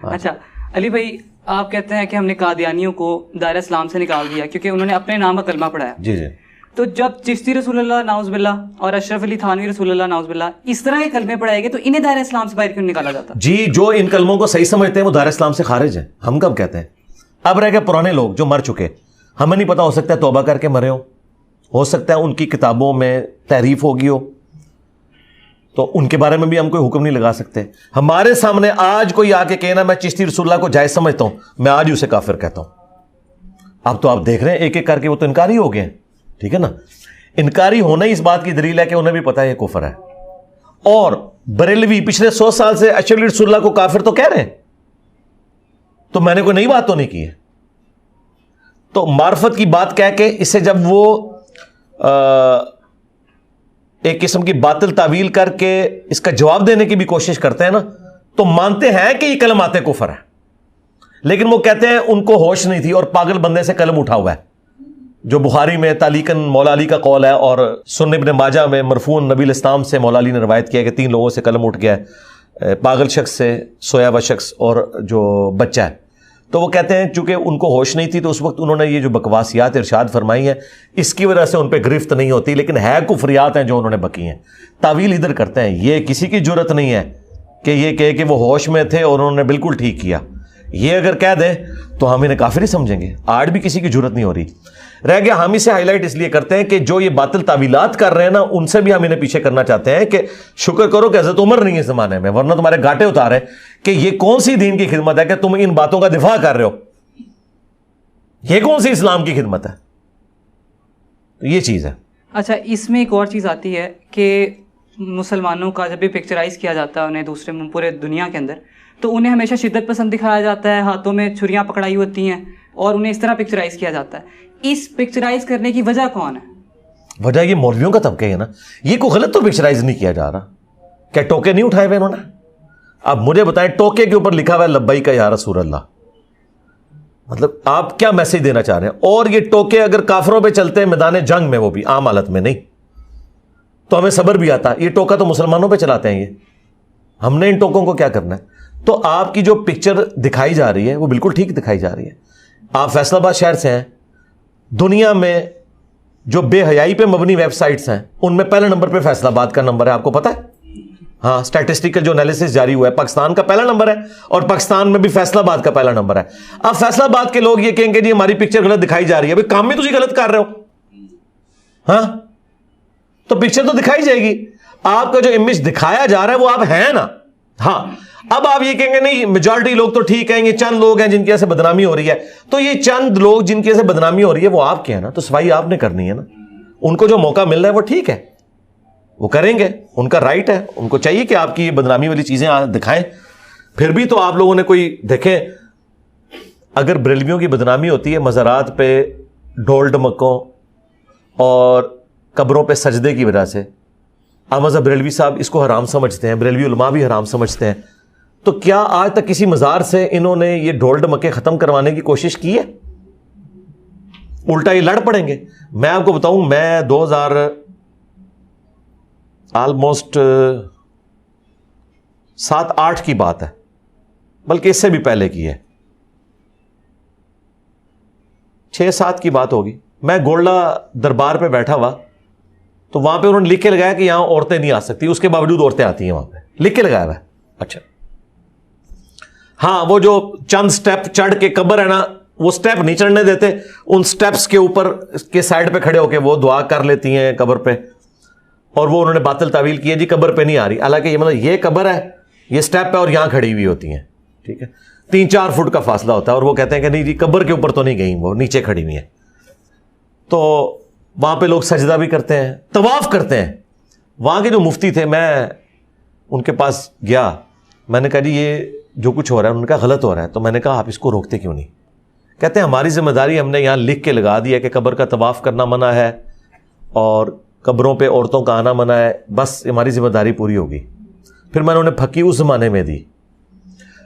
[SPEAKER 1] اچھا علی بھائی, آپ کہتے ہیں کہ ہم نے قادیانیوں کو دائرہ اسلام سے نکال دیا کیونکہ انہوں نے اپنے نام کا کلمہ پڑھایا.
[SPEAKER 2] جی جی.
[SPEAKER 1] تو جب چشتی رسول اللہ ناؤز باللہ اور اشرف علی تھانوی رسول اللہ ناؤز باللہ اس طرح کے کلمے پڑھائے گے تو انہیں دائرہ اسلام سے باہر کیوں نکالا جاتا؟
[SPEAKER 2] جی, جو ان کلموں کو صحیح سمجھتے ہیں وہ دائرہ اسلام سے خارج ہیں. ہم کب کہتے ہیں؟ اب رہ گئے پرانے لوگ جو مر چکے, ہمیں نہیں پتا, ہو سکتا ہے توبہ کر کے مرے ہو سکتا ہے ان کی کتابوں میں تحریف ہوگی ہو, تو ان کے بارے میں بھی ہم کوئی حکم نہیں لگا سکتے. ہمارے سامنے آج کوئی آ کے کہنا میں چشتی رسول اللہ کو جائز سمجھتا ہوں, میں آج ہی اسے کافر کہتا ہوں. اب تو آپ دیکھ رہے ہیں ایک ایک کر کے وہ تو انکاری ہو گئے ہیں, ٹھیک ہے نا. انکاری ہونا ہی اس بات کی دلیل ہے کہ انہیں بھی پتا ہے یہ کفر ہے. اور بریلوی پچھلے 100 سال سے اشرف علی رسول اللہ کو کافر تو کہہ رہے ہیں, تو میں نے کوئی نئی بات تو نہیں کی ہے. تو معرفت کی بات کہہ کے اسے جب وہ ایک قسم کی باطل تعویل کر کے اس کا جواب دینے کی بھی کوشش کرتے ہیں نا, تو مانتے ہیں کہ یہ کلمات کفر ہے, لیکن وہ کہتے ہیں ان کو ہوش نہیں تھی اور پاگل بندے سے قلم اٹھا ہوا ہے, جو بخاری میں تعلیقاً مولا علی کا قول ہے, اور سنن ابن ماجہ میں مرفوعاً نبی الاسلام سے مولا علی نے روایت کیا کہ 3 لوگوں سے قلم اٹھ گیا ہے, پاگل شخص سے, سویا ہوا شخص اور جو بچہ ہے. تو وہ کہتے ہیں چونکہ ان کو ہوش نہیں تھی تو اس وقت انہوں نے یہ جو بکواسیات ارشاد فرمائی ہیں اس کی وجہ سے ان پہ گرفت نہیں ہوتی, لیکن ہے کفریات ہیں جو انہوں نے بکی ہیں. تعویل ادھر کرتے ہیں, یہ کسی کی جرت نہیں ہے کہ یہ کہے کہ وہ ہوش میں تھے اور انہوں نے بالکل ٹھیک کیا. یہ اگر کہہ دیں تو ہم انہیں کافر ہی سمجھیں گے. آج بھی کسی کی جرت نہیں ہو رہی. رہ گیا ہم اسے ہائی لائٹ اس لیے کرتے ہیں کہ جو یہ باطل تعویلات کر رہے ہیں نا, ان سے بھی ہم انہیں پیچھے کرنا چاہتے ہیں کہ شکر کرو کہ حضرت عمر نہیں ہے اس زمانے میں, ورنہ تمہارے گاٹے اتارے کہ یہ کون سی دین کی خدمت ہے کہ تم ان باتوں کا دفاع کر رہے ہو, یہ کون سی اسلام کی خدمت ہے. تو یہ چیز ہے.
[SPEAKER 1] اچھا, اس میں ایک اور چیز آتی ہے کہ مسلمانوں کا جب بھی پکچرائز کیا جاتا ہے انہیں دوسرے پورے دنیا کے اندر, تو انہیں ہمیشہ شدت پسند دکھایا جاتا ہے, ہاتھوں میں چھریاں پکڑائی ہوتی ہیں اور انہیں اس طرح پکچرائز کیا جاتا ہے. اس پکچرائز کرنے کی وجہ کون ہے؟
[SPEAKER 2] وجہ یہ مولویوں کا طبقہ ہے نا. یہ کوئی غلط تو پکچرائز نہیں کیا جا رہا, کیا ٹوکے نہیں اٹھائے ہوئے انہوں نے؟ اب مجھے بتائیں, ٹوکے کے اوپر لکھا ہوا ہے لبیک یا رسول اللہ, مطلب آپ کیا میسج دینا چاہ رہے ہیں؟ اور یہ ٹوکے اگر کافروں پہ چلتے ہیں میدان جنگ میں, وہ بھی عام حالت میں نہیں, تو ہمیں صبر بھی آتا. یہ ٹوکا تو مسلمانوں پہ چلاتے ہیں, یہ ہم نے ان ٹوکوں کو کیا کرنا ہے؟ تو آپ کی جو پکچر دکھائی جا رہی ہے وہ بالکل ٹھیک دکھائی جا رہی ہے. آپ فیصل آباد شہر سے ہیں, دنیا میں جو بے حیائی پہ مبنی ویب سائٹس ہیں ان میں پہلے نمبر پہ فیصل آباد کا نمبر ہے, آپ کو پتا ہے؟ ہاں, اسٹیٹسٹیکل جو انالیسس جاری ہوا ہے, پاکستان کا پہلا نمبر ہے, اور پاکستان میں بھی فیصل آباد کا پہلا نمبر ہے. اب فیصل آباد کے لوگ یہ کہیں گے جی ہماری پکچر غلط دکھائی جا رہی ہے. بھائی کام میں تجھے غلط کر رہے ہو, ہاں, تو پکچر تو دکھائی جائے گی. آپ کا جو امیج دکھایا جا رہا ہے وہ آپ ہیں نا. ہاں, اب آپ یہ کہیں گے نہیں میجورٹی لوگ تو ٹھیک ہیں, یہ چند لوگ ہیں جن کی وجہ سے بدنامی ہو رہی ہے. تو یہ چند لوگ جن کی وجہ سے بدنامی ہو رہی ہے وہ آپ کے ہیں نا, تو صفائی آپ نے کرنی ہے نا. ان کو جو موقع مل رہا ہے وہ ٹھیک ہے, وہ کریں گے, ان کا رائٹ ہے, ان کو چاہیے کہ آپ کی یہ بدنامی والی چیزیں دکھائیں. پھر بھی تو آپ لوگوں نے کوئی دیکھیں, اگر بریلویوں کی بدنامی ہوتی ہے مزارات پہ ڈھول ڈمکوں اور قبروں پہ سجدے کی وجہ سے, احمد بریلوی صاحب اس کو حرام سمجھتے ہیں, بریلوی علماء بھی حرام سمجھتے ہیں, تو کیا آج تک کسی مزار سے انہوں نے یہ ڈھول ڈمکے ختم کروانے کی کوشش کی ہے؟ الٹا یہ لڑ پڑیں گے. میں آپ کو بتاؤں, میں 2000 آلموسٹ 7-8 کی بات ہے, بلکہ اس سے بھی پہلے کی ہے, 6-7 کی بات ہوگی. میں گولڈا دربار پہ بیٹھا ہوا, تو وہاں پہ انہوں نے لکھ کے لگایا کہ یہاں عورتیں نہیں آ سکتی, اس کے باوجود عورتیں آتی ہیں وہاں پہ, لکھ کے لگایا ہوا ہے. اچھا ہاں, وہ جو چند سٹیپ چڑھ کے قبر ہے نا, وہ سٹیپ نہیں چڑھنے دیتے, ان سٹیپس کے اوپر کے سائڈ پہ کھڑے ہو کے وہ دعا کر لیتی ہیں قبر پہ, اور وہ انہوں نے باطل تعویل کی ہے جی قبر پہ نہیں آ رہی, حالانکہ یہ مطلب یہ قبر ہے, یہ سٹیپ پہ اور یہاں کھڑی ہوئی ہوتی ہیں, ٹھیک ہے, 3-4 فٹ کا فاصلہ ہوتا ہے, اور وہ کہتے ہیں کہ نہیں جی قبر کے اوپر تو نہیں گئی, وہ نیچے کھڑی ہوئی ہیں. تو وہاں پہ لوگ سجدہ بھی کرتے ہیں, طواف کرتے ہیں. وہاں کے جو مفتی تھے, میں ان کے پاس گیا, میں نے کہا جی یہ جو کچھ ہو رہا ہے, انہوں نے کہا غلط ہو رہا ہے. تو میں نے کہا آپ اس کو روکتے کیوں نہیں؟ کہتے ہیں ہماری ذمہ داری, ہم نے یہاں لکھ کے لگا دیا کہ قبر کا طواف کرنا منع ہے اور قبروں پہ عورتوں کا آنا منع ہے, بس ہماری ذمہ داری پوری ہوگی. پھر میں نے انہیں پھکی اس زمانے میں دی.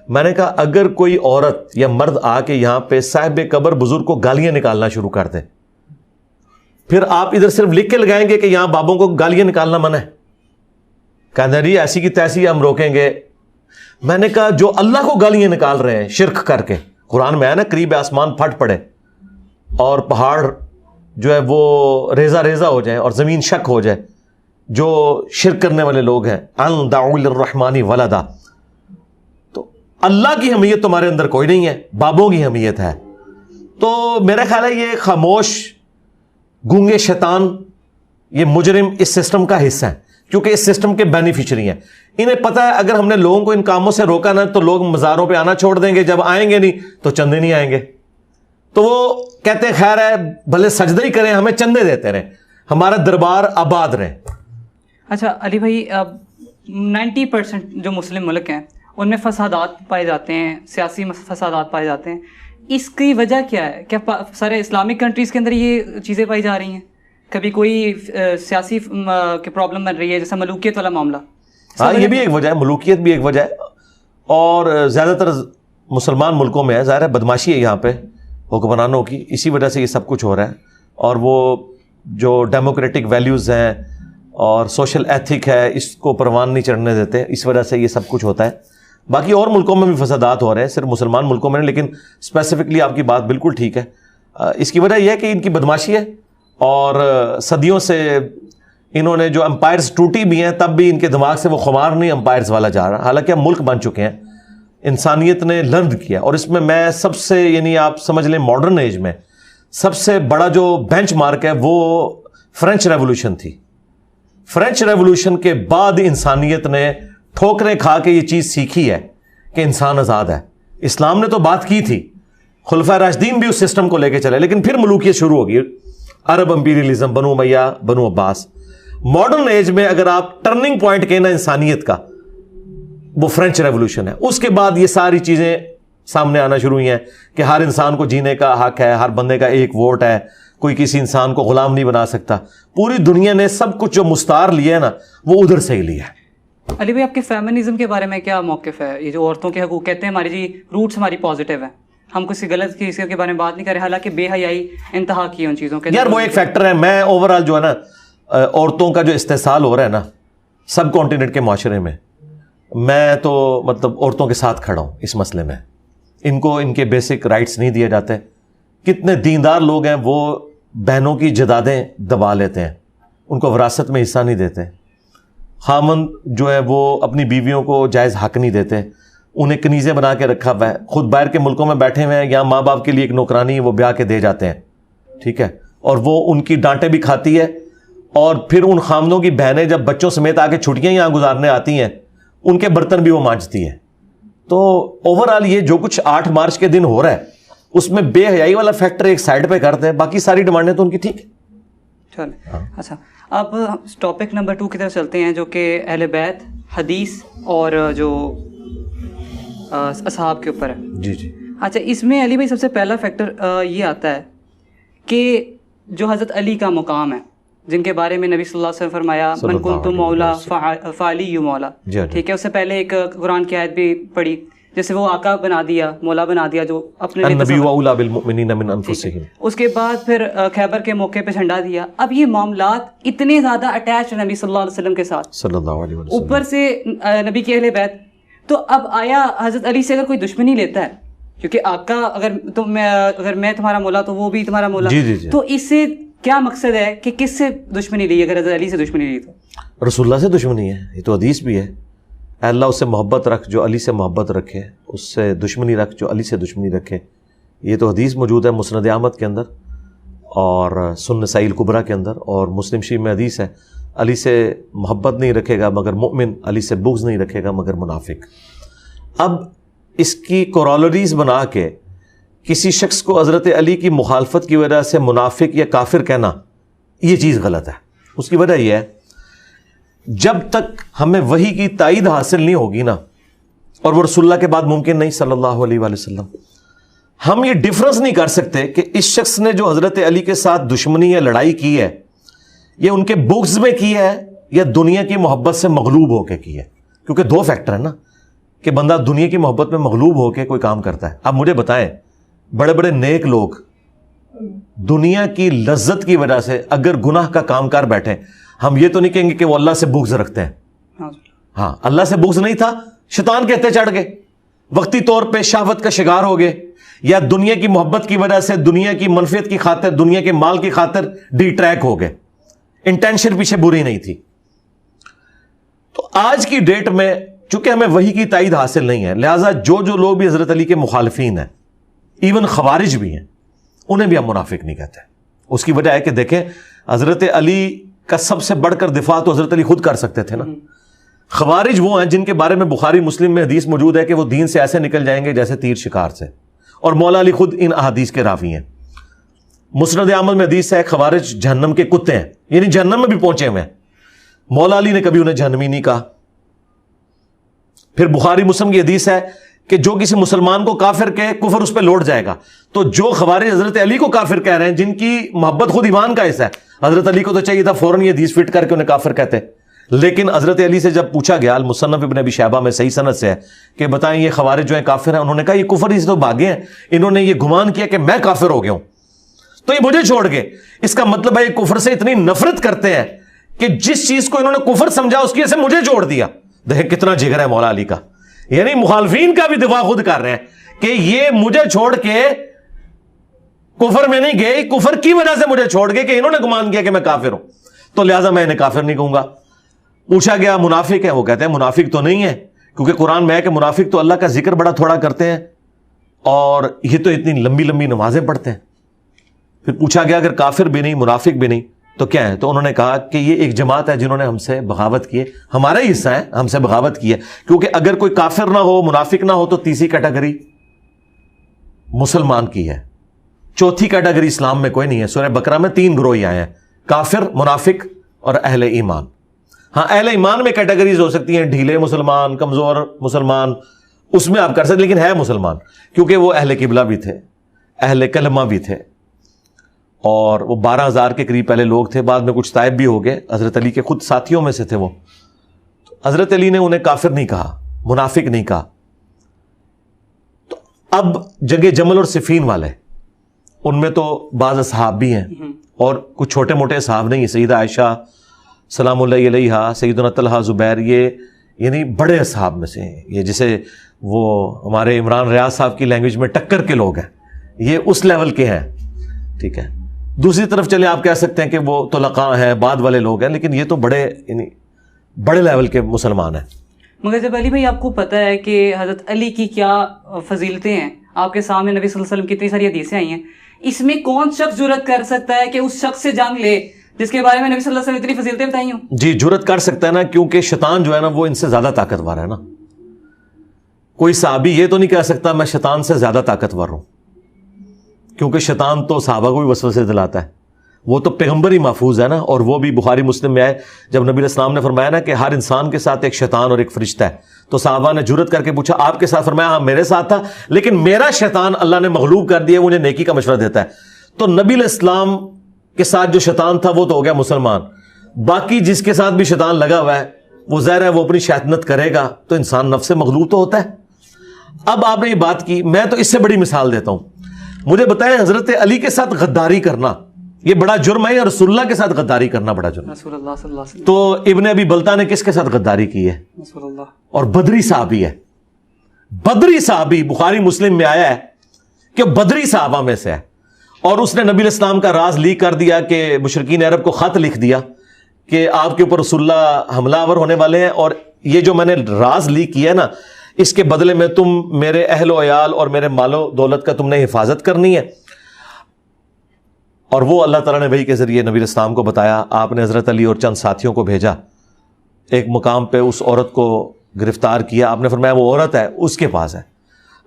[SPEAKER 2] میں نے کہا اگر کوئی عورت یا مرد آ کے یہاں پہ صاحب قبر بزرگ کو گالیاں نکالنا شروع کر دے, پھر آپ ادھر صرف لکھ کے لگائیں گے کہ یہاں بابوں کو گالیاں نکالنا منع ہے؟ کہنا جی ایسی کی تیسی ہم روکیں گے. میں نے کہا جو اللہ کو گالیاں نکال رہے ہیں شرک کر کے, قرآن میں ہے نا قریب آسمان پھٹ پڑے اور پہاڑ جو ہے وہ ریزہ ریزہ ہو جائے اور زمین شک ہو جائے, جو شرک کرنے والے لوگ ہیں, ان دعوا للرحمن ولدا. تو اللہ کی حمیت تمہارے اندر کوئی نہیں ہے, بابوں کی حمیت ہے. تو میرا خیال ہے یہ خاموش گونگے شیطان, یہ مجرم اس سسٹم کا حصہ ہے, کیونکہ اس سسٹم کے بینیفیشری ہیں. انہیں پتہ ہے اگر ہم نے لوگوں کو ان کاموں سے روکا نہ تو لوگ مزاروں پہ آنا چھوڑ دیں گے, جب آئیں گے نہیں تو چندے نہیں آئیں گے. تو وہ کہتے ہیں خیر ہے بھلے سجدہ ہی کریں, ہمیں چندے دیتے رہیں, ہمارا دربار آباد رہے.
[SPEAKER 1] اچھا علی بھائی, 90% جو مسلم ملک ہیں ان میں فسادات پائے جاتے ہیں, سیاسی فسادات پائے جاتے ہیں. اس کی وجہ کیا ہے؟ کیا سارے اسلامک کنٹریز کے اندر یہ چیزیں پائی جا رہی ہیں؟ کبھی کوئی سیاسی پرابلم بن رہی ہے جیسا ملوکیت والا معاملہ؟
[SPEAKER 2] ہاں یہ بھی ایک وجہ ہے, ملوکیت بھی ایک وجہ ہے. اور زیادہ تر مسلمان ملکوں میں ہے, ظاہر ہے بدماشی ہے یہاں پہ حکمرانوں کی, اسی وجہ سے یہ سب کچھ ہو رہا ہے. اور وہ جو ڈیموکریٹک ویلیوز ہیں اور سوشل ایتھک ہے اس کو پروان نہیں چڑھنے دیتے, اس وجہ سے یہ سب کچھ ہوتا ہے. باقی اور ملکوں میں بھی فسادات ہو رہے ہیں, صرف مسلمان ملکوں میں نہیں. لیکن اسپیسیفکلی آپ کی بات بالکل ٹھیک ہے. اس کی وجہ یہ ہے کہ ان کی بدماشی ہے, اور صدیوں سے انہوں نے جو امپائرز ٹوٹی بھی ہیں تب بھی ان کے دماغ سے وہ خمار نہیں امپائرز والا جا رہا. حالانکہ ہم ملک بن چکے ہیں, انسانیت نے لرن کیا. اور اس میں میں سب سے یعنی آپ سمجھ لیں ماڈرن ایج میں سب سے بڑا جو بینچ مارک ہے وہ فرینچ ریولوشن تھی. فرینچ ریولوشن کے بعد انسانیت نے ٹھوکریں کھا کے یہ چیز سیکھی ہے کہ انسان آزاد ہے. اسلام نے تو بات کی تھی, خلفائے راشدین بھی اس سسٹم کو لے کے چلے, لیکن پھر ملوکیت شروع ہوگی, عرب امپیریلزم, بنو امیہ, بنو عباس. ماڈرن ایج میں اگر آپ ٹرننگ پوائنٹ کہنا انسانیت کا, وہ فرینچ ریولوشن ہے. اس کے بعد یہ ساری چیزیں سامنے آنا شروع ہوئی ہیں کہ ہر انسان کو جینے کا حق ہے, ہر بندے کا ایک ووٹ ہے, کوئی کسی انسان کو غلام نہیں بنا سکتا. پوری دنیا نے سب کچھ جو مستعار لیا ہے نا وہ ادھر سے ہی لیا ہے.
[SPEAKER 1] علی بھائی آپ کے فیمنزم کے بارے میں کیا موقف ہے؟ یہ جو عورتوں کے حقوق کہتے ہیں ہماری جی روٹس ہماری پازیٹیو ہیں, ہم کسی غلط چیز کے بارے میں بات نہیں کر رہے, حالانکہ بے حیائی انتہا کی ان چیزوں کے.
[SPEAKER 2] یار وہ ایک فیکٹر ہے. میں اوور آل جو ہے نا عورتوں کا جو استحصال ہو رہا ہے نا سب کانٹیننٹ کے معاشرے میں, میں تو مطلب عورتوں کے ساتھ کھڑا ہوں اس مسئلے میں. ان کو ان کے بیسک رائٹس نہیں دیے جاتے. کتنے دیندار لوگ ہیں وہ بہنوں کی جدادیں دبا لیتے ہیں, ان کو وراثت میں حصہ نہیں دیتے. خامند جو ہے وہ اپنی بیویوں کو جائز حق نہیں دیتے, انہیں کنیزیں بنا کے رکھا ہوا ہے. خود باہر کے ملکوں میں بیٹھے ہوئے ہیں, یہاں ماں باپ کے لیے ایک نوکرانی وہ بیاہ کے دے جاتے ہیں, ٹھیک ہے, اور وہ ان کی ڈانٹیں بھی کھاتی ہے. اور پھر ان خامدوں کی بہنیں جب بچوں سمیت آ کے چھٹیاں یہاں گزارنے آتی ہیں ان کے برتن بھی وہ مانجتی ہیں. تو اوور آل یہ جو کچھ 8 مارچ کے دن ہو رہا ہے اس میں بے حیائی والا فیکٹر ایک سائڈ پہ کرتے ہیں, باقی ساری ڈیمانڈیں تو ان کی ٹھیک ہے.
[SPEAKER 1] چلیں اچھا اب ٹاپک نمبر 2 کی طرف چلتے ہیں, جو کہ اہل بیت, حدیث اور جو اصحاب کے اوپر ہے.
[SPEAKER 2] جی جی.
[SPEAKER 1] اچھا اس میں علی بھائی سب سے پہلا فیکٹر یہ آتا ہے کہ جو حضرت علی کا مقام ہے, جن کے بارے میں نبی صلی اللہ علیہ وسلم فرمایا من کنت مولا فعلی مولا, ٹھیک ہے. اس سے پہلے ایک قرآن کی آیت بھی پڑھی جیسے وہ آقا بنا دیا, مولا بنا دیا, جو اپنے
[SPEAKER 2] النبی اولی بالمؤمنین من انفسہم.
[SPEAKER 1] اس کے بعد پھر خیبر کے موقع پہ جھنڈا دیا. اب یہ معاملات اتنے زیادہ اٹیچ ہیں نبی صلی اللہ علیہ وسلم کے ساتھ,
[SPEAKER 2] صلی اللہ علیہ وسلم,
[SPEAKER 1] اوپر سے نبی کے اہل بیت, تو اب آیا حضرت علی سے اگر کوئی دشمنی لیتا ہے, کیونکہ آقا اگر میں تمہارا مولا تو وہ بھی تمہارا مولا, تو اس سے کیا مقصد ہے کہ کس سے دشمنی لی؟ اگر حضرت علی سے دشمنی لی تو
[SPEAKER 2] رسول اللہ سے دشمنی ہے. یہ تو حدیث بھی ہے, اے اللہ اس سے محبت رکھ جو علی سے محبت رکھے, اس سے دشمنی رکھ جو علی سے دشمنی رکھے. یہ تو حدیث موجود ہے مسند احمد کے اندر اور سنن نسائی الکبریٰ کے اندر, اور مسلم شریف میں حدیث ہے علی سے محبت نہیں رکھے گا مگر مومن, علی سے بغض نہیں رکھے گا مگر منافق. اب اس کی کورالریز بنا کے کسی شخص کو حضرت علی کی مخالفت کی وجہ سے منافق یا کافر کہنا یہ چیز غلط ہے. اس کی وجہ یہ ہے جب تک ہمیں وحی کی تائید حاصل نہیں ہوگی نا, اور وہ رسول اللہ کے بعد ممکن نہیں صلی اللہ علیہ وآلہ وسلم, ہم یہ ڈفرنس نہیں کر سکتے کہ اس شخص نے جو حضرت علی کے ساتھ دشمنی یا لڑائی کی ہے یہ ان کے بغض میں کی ہے یا دنیا کی محبت سے مغلوب ہو کے کی ہے. کیونکہ دو فیکٹر ہیں نا کہ بندہ دنیا کی محبت میں مغلوب ہو کے کوئی کام کرتا ہے. اب مجھے بتائیں, بڑے بڑے نیک لوگ دنیا کی لذت کی وجہ سے اگر گناہ کا کام کر بیٹھے, ہم یہ تو نہیں کہیں گے کہ وہ اللہ سے بغض رکھتے ہیں. ہاں, اللہ سے بغض نہیں تھا, شیطان کہتے چڑھ گئے, وقتی طور پہ شہوت کا شکار ہو گئے, یا دنیا کی محبت کی وجہ سے دنیا کی منفیت کی خاطر, دنیا کے مال کی خاطر ڈی ٹریک ہو گئے, انٹینشن پیچھے بری نہیں تھی. تو آج کی ڈیٹ میں چونکہ ہمیں وحی کی تائید حاصل نہیں ہے, لہٰذا جو لوگ بھی حضرت علی کے مخالفین ہیں, ایون خوارج بھی ہیں, انہیں بھی ہم منافق نہیں کہتے. اس کی وجہ ہے کہ دیکھیں حضرت علی کا سب سے بڑھ کر دفاع تو حضرت علی خود کر سکتے تھے نا. خوارج وہ ہیں جن کے بارے میں بخاری مسلم میں حدیث موجود ہے کہ وہ دین سے ایسے نکل جائیں گے جیسے تیر شکار سے, اور مولا علی خود ان احادیث کے راوی ہیں. مسند احمد میں حدیث ہے خوارج جہنم کے کتے ہیں, یعنی جہنم میں بھی پہنچے ہوئے ہیں. مولا علی نے کبھی انہیں جہنمی نہیں کہا. پھر بخاری مسلم کی حدیث ہے کہ جو کسی مسلمان کو کافر کہے کفر اس پہ لوٹ جائے گا. تو جو خوارج حضرت علی کو کافر کہہ رہے ہیں, جن کی محبت خود ایمان کا حصہ ہے, حضرت علی کو تو چاہیے تھا فوراً یہ حدیث فٹ کر کے انہیں کافر کہتے. لیکن حضرت علی سے جب پوچھا گیا, المصنف ابن ابی شیبہ میں صحیح سند سے ہے, کہ بتائیں یہ خوارج جو ہیں کافر ہیں, انہوں نے کہا یہ کفر ہی سے تو بھاگے ہیں, انہوں نے یہ گمان کیا کہ میں کافر ہو گیا ہوں تو یہ مجھے چھوڑ گئے. اس کا مطلب ہے یہ کفر سے اتنی نفرت کرتے ہیں کہ جس چیز کو انہوں نے کفر سمجھا اس کی وجہ سے مجھے چھوڑ دیا. دیکھیں کتنا جگر ہے مولا علی کا, یعنی مخالفین کا بھی دفاع خود کر رہے ہیں کہ یہ مجھے چھوڑ کے کفر میں نہیں گئے, کفر کی وجہ سے مجھے چھوڑ گئے کہ انہوں نے گمان کیا کہ میں کافر ہوں, تو لہٰذا میں انہیں کافر نہیں کہوں گا. پوچھا گیا منافق ہے, وہ کہتے ہیں منافق تو نہیں ہے, کیونکہ قرآن میں ہے کہ منافق تو اللہ کا ذکر بڑا تھوڑا کرتے ہیں اور یہ تو اتنی لمبی لمبی نمازیں پڑھتے ہیں. پھر پوچھا گیا اگر کافر بھی نہیں منافق بھی نہیں تو کیا ہے, تو انہوں نے کہا کہ یہ ایک جماعت ہے جنہوں نے ہم سے بغاوت کی ہے, ہمارا ہی حصہ ہے, ہم سے بغاوت کی ہے. کیونکہ اگر کوئی کافر نہ ہو منافق نہ ہو تو تیسری کیٹیگری مسلمان کی ہے, چوتھی کیٹیگری اسلام میں کوئی نہیں ہے. سورہ بقرہ میں 3 گروہ آئے ہیں, کافر, منافق اور اہل ایمان. ہاں اہل ایمان میں کیٹیگریز ہو سکتی ہیں, ڈھیلے مسلمان, کمزور مسلمان, اس میں آپ کر سکتے, لیکن ہے مسلمان کیونکہ وہ اہل قبلہ بھی تھے, اہل کلمہ بھی تھے, اور وہ 12,000 کے قریب پہلے لوگ تھے, بعد میں کچھ طائب بھی ہو گئے, حضرت علی کے خود ساتھیوں میں سے تھے وہ. حضرت علی نے انہیں کافر نہیں کہا, منافق نہیں کہا. تو اب جنگ جمل اور صفین والے, ان میں تو بعض اصحاب بھی ہیں اور کچھ چھوٹے موٹے اصحاب نہیں ہیں. سیدہ عائشہ سلام اللہ علیہا, سیدنا طلحہ, زبیر, یہ یعنی بڑے اصحاب میں سے ہیں. یہ جسے وہ ہمارے عمران ریاض صاحب کی لینگویج میں ٹکر کے لوگ ہیں, یہ اس لیول کے ہیں. ٹھیک ہے, دوسری طرف چلے آپ کہہ سکتے ہیں کہ وہ طلقاء ہیں, بعد والے لوگ ہیں, لیکن یہ تو بڑے یعنی بڑے لیول کے مسلمان ہیں.
[SPEAKER 1] مگر جب علی بھائی آپ کو پتہ ہے کہ حضرت علی کی کیا فضیلتیں ہیں, آپ کے سامنے نبی صلی اللہ علیہ وسلم کی اتنی ساری حدیثیں آئی ہیں, اس میں کون شخص جرأت کر سکتا ہے کہ اس شخص سے جنگ لے جس کے بارے میں نبی صلی اللہ علیہ وسلم اتنی فضیلتیں بتائی ہوں؟
[SPEAKER 2] جی جرأت کر سکتا ہے نا, کیونکہ شیطان جو ہے نا وہ ان سے زیادہ طاقتور ہے نا. کوئی صحابی یہ تو نہیں کہہ سکتا میں شیطان سے زیادہ طاقتور ہوں, کیونکہ شیطان تو صحابہ کو بھی وسوسے دلاتا ہے, وہ تو پیغمبر ہی محفوظ ہے نا. اور وہ بھی بخاری مسلم میں آئے جب نبی علیہ السلام نے فرمایا نا کہ ہر انسان کے ساتھ ایک شیطان اور ایک فرشتہ ہے, تو صحابہ نے جرأت کر کے پوچھا آپ کے ساتھ؟ فرمایا ہاں میرے ساتھ تھا, لیکن میرا شیطان اللہ نے مغلوب کر دیا, مجھے نیکی کا مشورہ دیتا ہے. تو نبی علیہ السلام کے ساتھ جو شیطان تھا وہ تو ہو گیا مسلمان, باقی جس کے ساتھ بھی شیطان لگا ہوا ہے وہ ظاہر ہے وہ اپنی شیطنت کرے گا, تو انسان نفس سے مغلوب تو ہوتا ہے. اب آپ نے یہ بات کی, میں تو اس سے بڑی مثال دیتا ہوں. مجھے بتائیں حضرت علی کے ساتھ غداری کرنا یہ بڑا جرم ہے, یا رسول اللہ کے ساتھ غداری کرنا بڑا جرم ہے؟
[SPEAKER 1] رسول اللہ صلی اللہ علیہ وسلم.
[SPEAKER 2] تو ابن ابی بلتا نے کس کے ساتھ غداری کی ہے؟
[SPEAKER 1] رسول اللہ.
[SPEAKER 2] اور بدری صحابی ہے, بدری صحابی, بخاری مسلم میں آیا ہے کہ بدری صحابہ میں سے ہے, اور اس نے نبی علیہ السلام کا راز لیک کر دیا کہ مشرکین عرب کو خط لکھ دیا کہ آپ کے اوپر رسول اللہ حملہ آور ہونے والے ہیں, اور یہ جو میں نے راز لیک کیا ہے نا اس کے بدلے میں تم میرے اہل و عیال اور میرے مال و دولت کا تم نے حفاظت کرنی ہے. اور وہ اللہ تعالیٰ نے وحی کے ذریعے نبی علیہ السلام کو بتایا. آپ نے حضرت علی اور چند ساتھیوں کو بھیجا, ایک مقام پہ اس عورت کو گرفتار کیا. آپ نے فرمایا وہ عورت ہے, اس کے پاس ہے.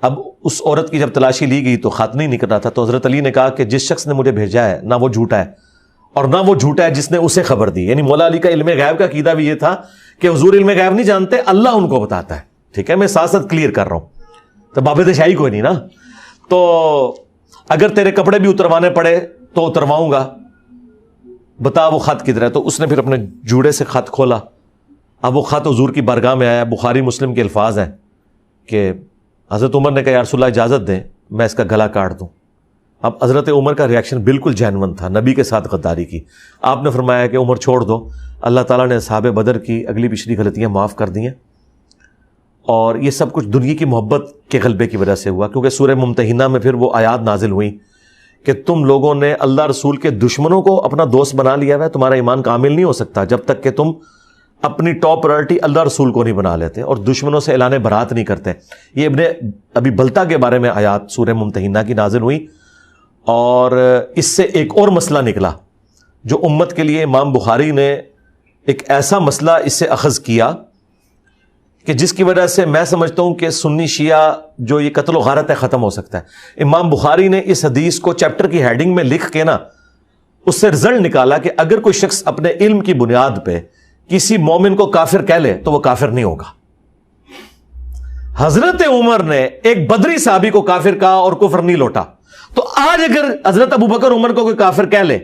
[SPEAKER 2] اب اس عورت کی جب تلاشی لی گئی تو خط نہیں نکل رہا تھا, تو حضرت علی نے کہا کہ جس شخص نے مجھے بھیجا ہے نہ وہ جھوٹا ہے اور نہ وہ جھوٹا ہے جس نے اسے خبر دی. یعنی مولا علی کا علم غیب کا عقیدہ بھی یہ تھا کہ حضور علم غیب نہیں جانتے, اللہ ان کو بتاتا ہے. ٹھیک ہے, میں ساتھ ساتھ کلیئر کر رہا ہوں, تو بابت شاہی کوئی نہیں نا. تو اگر تیرے کپڑے بھی اتروانے پڑے تو اترواؤں گا, بتا وہ خط کدھر ہے. تو اس نے پھر اپنے جوڑے سے خط کھولا. اب وہ خط حضور کی بارگاہ میں آیا. بخاری مسلم کے الفاظ ہیں کہ حضرت عمر نے کہا یا رسول اللہ اجازت دیں میں اس کا گلا کاٹ دوں. اب حضرت عمر کا ریاکشن بالکل جینون تھا, نبی کے ساتھ غداری کی. آپ نے فرمایا کہ عمر چھوڑ دو, اللہ تعالیٰ نے اصحاب بدر کی اگلی پچھلی غلطیاں معاف کر دی ہیں, اور یہ سب کچھ دنیا کی محبت کے غلبے کی وجہ سے ہوا. کیونکہ سورہ ممتحنہ میں پھر وہ آیات نازل ہوئیں کہ تم لوگوں نے اللہ رسول کے دشمنوں کو اپنا دوست بنا لیا ہے, تمہارا ایمان کامل نہیں ہو سکتا جب تک کہ تم اپنی ٹاپ پرائرٹی اللہ رسول کو نہیں بنا لیتے اور دشمنوں سے اعلان برات نہیں کرتے. یہ ابن ابی بلتا کے بارے میں آیات سورہ ممتحنہ کی نازل ہوئی, اور اس سے ایک اور مسئلہ نکلا جو امت کے لیے امام بخاری نے ایک ایسا مسئلہ اس سے اخذ کیا کہ جس کی وجہ سے میں سمجھتا ہوں کہ سنی شیعہ جو یہ قتل و غارت ہے ختم ہو سکتا ہے. امام بخاری نے اس حدیث کو چیپٹر کی ہیڈنگ میں لکھ کے نا اس سے رزلٹ نکالا کہ اگر کوئی شخص اپنے علم کی بنیاد پہ کسی مومن کو کافر کہہ لے تو وہ کافر نہیں ہوگا. حضرت عمر نے ایک بدری صحابی کو کافر کہا اور کفر نہیں لوٹا, تو آج اگر حضرت ابوبکر عمر کو کوئی کافر کہہ لے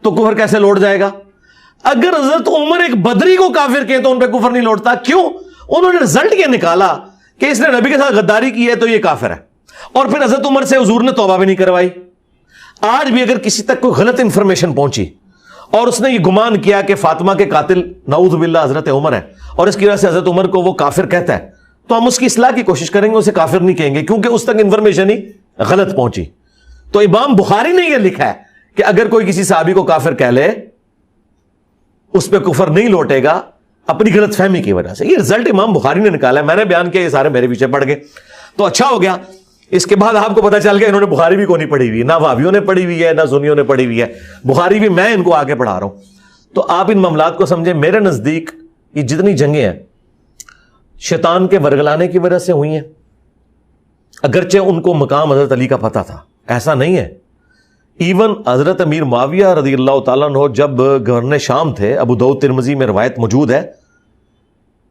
[SPEAKER 2] تو کفر کیسے لوٹ جائے گا؟ اگر حضرت عمر ایک بدری کو کافر کہے تو ان پہ کفر نہیں لوٹتا. کیوں؟ انہوں نے رزلٹ یہ نکالا کہ اس نے نبی کے ساتھ غداری کی ہے تو یہ کافر ہے, اور پھر حضرت عمر سے حضور نے توبہ بھی نہیں کروائی. آج بھی اگر کسی تک کوئی غلط انفارمیشن پہنچی اور اس نے یہ گمان کیا کہ فاطمہ کے قاتل نعوذ باللہ حضرت عمر ہے اور اس کی وجہ سے حضرت عمر کو وہ کافر کہتا ہے, تو ہم اس کی اصلاح کی کوشش کریں گے, اسے کافر نہیں کہیں گے کیونکہ اس تک انفارمیشن ہی غلط پہنچی. تو امام بخاری نے یہ لکھا ہے کہ اگر کوئی کسی صحابی کو کافر کہہ لے اس پہ کفر نہیں لوٹے گا اپنی غلط فہمی کی وجہ سے. یہ رزلٹ امام بخاری نے نکالا ہے, میں نے بیان کیا, یہ سارے میرے پیچھے پڑ گئے. تو اچھا ہو گیا, اس کے بعد آپ کو پتا چل گیا انہوں نے بخاری بھی کو نہیں پڑھی ہوئی, نہ وہابیوں نے پڑھی ہوئی ہے نہ سنیوں نے پڑھی ہوئی ہے, بخاری بھی میں ان کو آگے پڑھا رہا ہوں. تو آپ ان معاملات کو سمجھیں. میرے نزدیک یہ جتنی جنگیں ہیں شیطان کے ورگلانے کی وجہ سے ہوئی ہیں, اگرچہ ان کو مقام حضرت علی کا پتہ تھا, ایسا نہیں ہے. ایون حضرت امیر معاویہ رضی اللہ تعالیٰ عنہ جب گورنر شام تھے, ابو داؤد ترمذی میں روایت موجود ہے,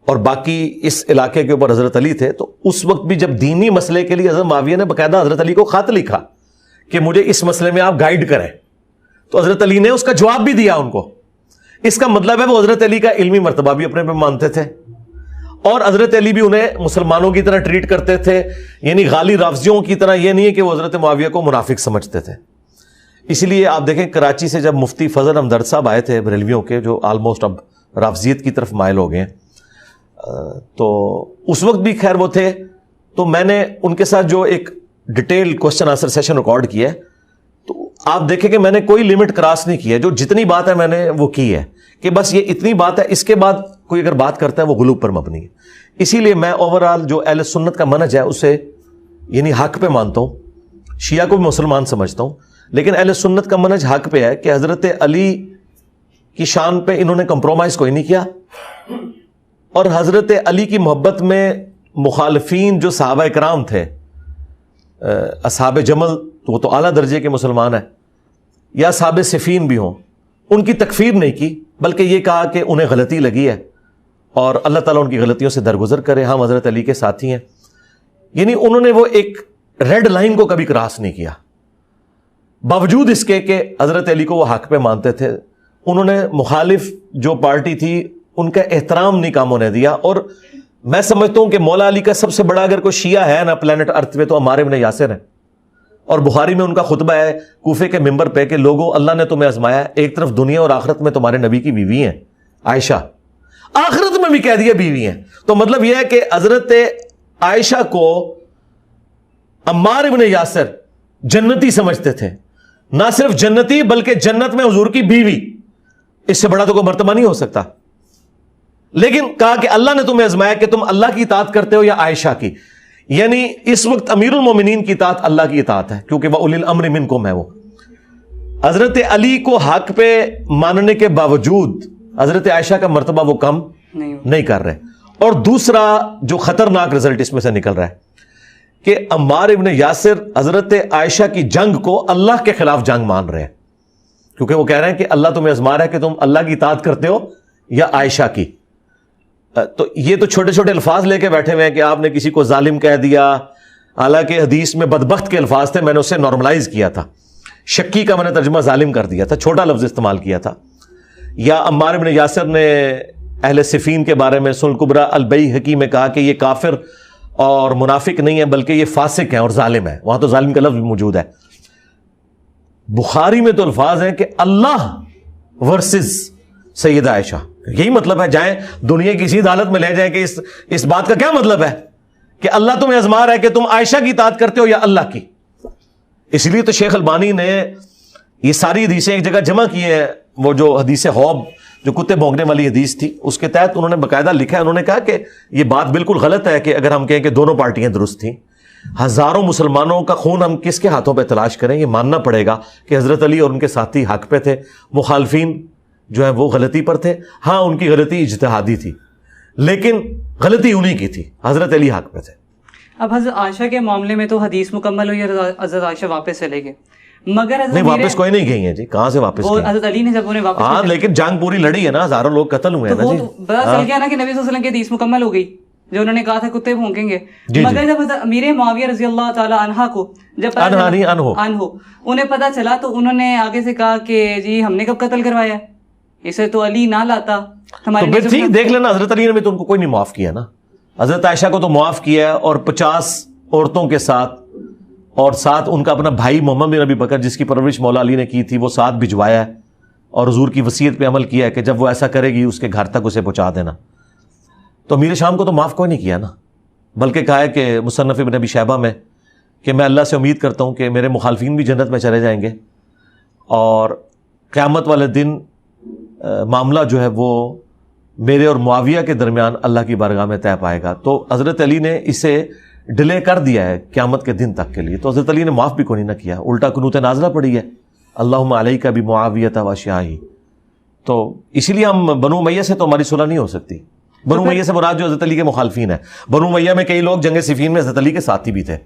[SPEAKER 2] اور باقی اس علاقے کے اوپر حضرت علی تھے, تو اس وقت بھی جب دینی مسئلے کے لیے حضرت معاویہ نے باقاعدہ حضرت علی کو خط لکھا کہ مجھے اس مسئلے میں آپ گائیڈ کریں, تو حضرت علی نے اس کا جواب بھی دیا ان کو. اس کا مطلب ہے وہ حضرت علی کا علمی مرتبہ بھی اپنے پہ مانتے تھے, اور حضرت علی بھی انہیں مسلمانوں کی طرح ٹریٹ کرتے تھے. یعنی غالی رافضیوں کی طرح یہ نہیں ہے کہ وہ حضرت معاویہ کو منافق سمجھتے تھے. اس لیے آپ دیکھیں کراچی سے جب مفتی فضل ہمدرد صاحب آئے تھے بریلویوں کے, جو آلموسٹ اب رافضیت کی طرف مائل ہو گئے ہیں, تو اس وقت بھی خیر وہ تھے, تو میں نے ان کے ساتھ جو ایک detail question answer session record کیا ہے, تو آپ دیکھیں کہ میں نے کوئی لمٹ کراس نہیں کی ہے. جو جتنی بات ہے میں نے وہ کی ہے کہ بس یہ اتنی بات ہے, اس کے بعد کوئی اگر بات کرتا ہے وہ غلو پر مبنی ہے. اسی لیے میں اوورآل جو اہل سنت کا منہج ہے اسے یعنی حق پہ مانتا ہوں, شیعہ کو بھی مسلمان سمجھتا ہوں, لیکن اہل سنت کا منہج حق پہ ہے کہ حضرت علی کی شان پہ انہوں نے کمپرومائز کوئی نہیں کیا, اور حضرت علی کی محبت میں مخالفین جو صحابہ کرام تھے, اصحاب جمل وہ تو اعلیٰ درجے کے مسلمان ہیں, یا اصحاب صفین بھی ہوں, ان کی تکفیر نہیں کی, بلکہ یہ کہا کہ انہیں غلطی لگی ہے اور اللہ تعالیٰ ان کی غلطیوں سے درگزر کرے, ہم حضرت علی کے ساتھی ہیں. یعنی انہوں نے وہ ایک ریڈ لائن کو کبھی کراس نہیں کیا, باوجود اس کے کہ حضرت علی کو وہ حق پہ مانتے تھے. انہوں نے مخالف جو پارٹی تھی ان کا احترام نہیں کام ہونے دیا. اور میں سمجھتا ہوں کہ مولا علی کا سب سے بڑا اگر کوئی شیعہ ہے نا پلانٹ ارتھ پہ تو عمار ابن یاسر ہے, اور بخاری میں ان کا خطبہ ہے کوفے کے ممبر پہ کہ لوگوں اللہ نے تمہیں آزمایا, ایک طرف دنیا اور آخرت میں تمہارے نبی کی بیوی ہیں عائشہ, آخرت میں بھی کہہ دیا بیوی ہیں. تو مطلب یہ ہے کہ حضرت عائشہ کو عمار ابن یاسر جنتی سمجھتے تھے, نہ صرف جنتی بلکہ جنت میں حضور کی بیوی, اس سے بڑا تو کوئی مرتبہ نہیں ہو سکتا. لیکن کہا کہ اللہ نے تمہیں آزمایا کہ تم اللہ کی اطاعت کرتے ہو یا عائشہ کی. یعنی اس وقت امیر المومنین کی اطاعت اللہ کی اطاعت ہے, کیونکہ وہ اولی الامر منکم ہے. وہ حضرت علی کو حق پہ ماننے کے باوجود حضرت عائشہ کا مرتبہ وہ کم نہیں کر رہے. اور دوسرا جو خطرناک رزلٹ اس میں سے نکل رہا ہے کہ عمار ابن یاسر حضرت عائشہ کی جنگ کو اللہ کے خلاف جنگ مان رہے ہیں. کیونکہ وہ کہہ رہے ہیں کہ اللہ تمہیں آزما رہا ہے کہ تم اللہ کی اطاعت کرتے ہو یا عائشہ کی. تو یہ تو چھوٹے چھوٹے الفاظ لے کے بیٹھے ہوئے ہیں کہ آپ نے کسی کو ظالم کہہ دیا، حالانکہ حدیث میں بدبخت کے الفاظ تھے، میں نے اسے نارملائز کیا تھا. شکی کا میں نے ترجمہ ظالم کر دیا تھا، چھوٹا لفظ استعمال کیا تھا. یا عمار بن یاسر نے اہل صفین کے بارے میں سنن کبریٰ البیہقی میں کہا کہ یہ کافر اور منافق نہیں ہے بلکہ یہ فاسق ہیں اور ظالم ہے. وہاں تو ظالم کا لفظ بھی موجود ہے. بخاری میں تو الفاظ ہیں کہ اللہ ورسز سیدہ عائشہ. یہی مطلب ہے، جائیں دنیا کی اسی عدالت میں لے جائیں کہ اس بات کا کیا مطلب ہے کہ اللہ تمہیں آزما رہا ہے کہ تم عائشہ کی اطاعت کرتے ہو یا اللہ کی. اس لیے تو شیخ البانی نے یہ ساری حدیثیں ایک جگہ جمع کی ہیں. وہ جو حدیث حوب جو کتے بھونکنے والی حدیث تھی، اس کے تحت انہوں نے باقاعدہ لکھا ہے. انہوں نے کہا کہ یہ بات بالکل غلط ہے کہ اگر ہم کہیں کہ دونوں پارٹیاں درست تھیں. ہزاروں مسلمانوں کا خون ہم کس کے ہاتھوں پہ تلاش کریں؟ یہ ماننا پڑے گا کہ حضرت علی اور ان کے ساتھی حق پہ تھے، مخالفین جو ہے وہ غلطی پر تھے. ہاں ان کی غلطی اجتہادی تھی لیکن غلطی انہی کی تھی، حضرت علی حق پہ تھے.
[SPEAKER 1] اب حضرت عائشہ کے معاملے میں تو حدیث مکمل ہوئی اور حضرت عائشہ واپس چلے گئے، مگر
[SPEAKER 2] نہیں واپس کوئی نہیں گئی ہیں جی. کہاں سے واپس گئی؟
[SPEAKER 1] حضرت علی نے جب انہیں واپس،
[SPEAKER 2] ہاں لیکن جنگ پوری لڑی ہے نا، ہزاروں لوگ قتل ہوئے ہیں نا جی.
[SPEAKER 1] پتا چل گیا نا کہ نبی صلی اللہ علیہ وسلم کی حدیث مکمل ہو گئی جو انہوں نے کہا تھا کتے بھونکیں گے. مگر جب امیر معاویہ رضی اللہ تعالی عنہ کو جب انہیں پتا چلا تو انہوں نے آگے سے کہا کہ جی ہم نے کب قتل کروایا، اسے تو علی نہ لاتا ہمارے.
[SPEAKER 2] تو پھر دیکھ لینا، حضرت علی نے بھی تو ان کو کوئی نہیں معاف کیا نا. حضرت عائشہ کو تو معاف کیا ہے اور 50 عورتوں کے ساتھ اور ساتھ ان کا اپنا بھائی محمد بن ابی بکر جس کی پرورش مولا علی نے کی تھی وہ ساتھ بھجوایا ہے اور حضور کی وصیت پہ عمل کیا ہے کہ جب وہ ایسا کرے گی اس کے گھر تک اسے پہنچا دینا. تو امیر شام کو تو معاف کوئی نہیں کیا نا، بلکہ کہا ہے کہ مصنف ابن ابی شیبہ میں کہ میں اللہ سے امید کرتا ہوں کہ میرے مخالفین بھی جنت میں چلے جائیں گے اور قیامت والے دن معاملہ جو ہے وہ میرے اور معاویہ کے درمیان اللہ کی بارگاہ میں طے پائے گا. تو حضرت علی نے اسے ڈیلے کر دیا ہے قیامت کے دن تک کے لیے. تو حضرت علی نے معاف بھی کوئی نہیں کیا، الٹا قنوت نازلہ پڑی ہے اللہم علیک بمعاویہ واشیعہ. تو اسی لیے ہم بنو امیہ سے تو ہماری صلح نہیں ہو سکتی. بنو امیہ سے مراد جو حضرت علی کے مخالفین ہیں. بنو امیہ میں کئی لوگ جنگ صفین میں حضرت علی کے ساتھی بھی تھے،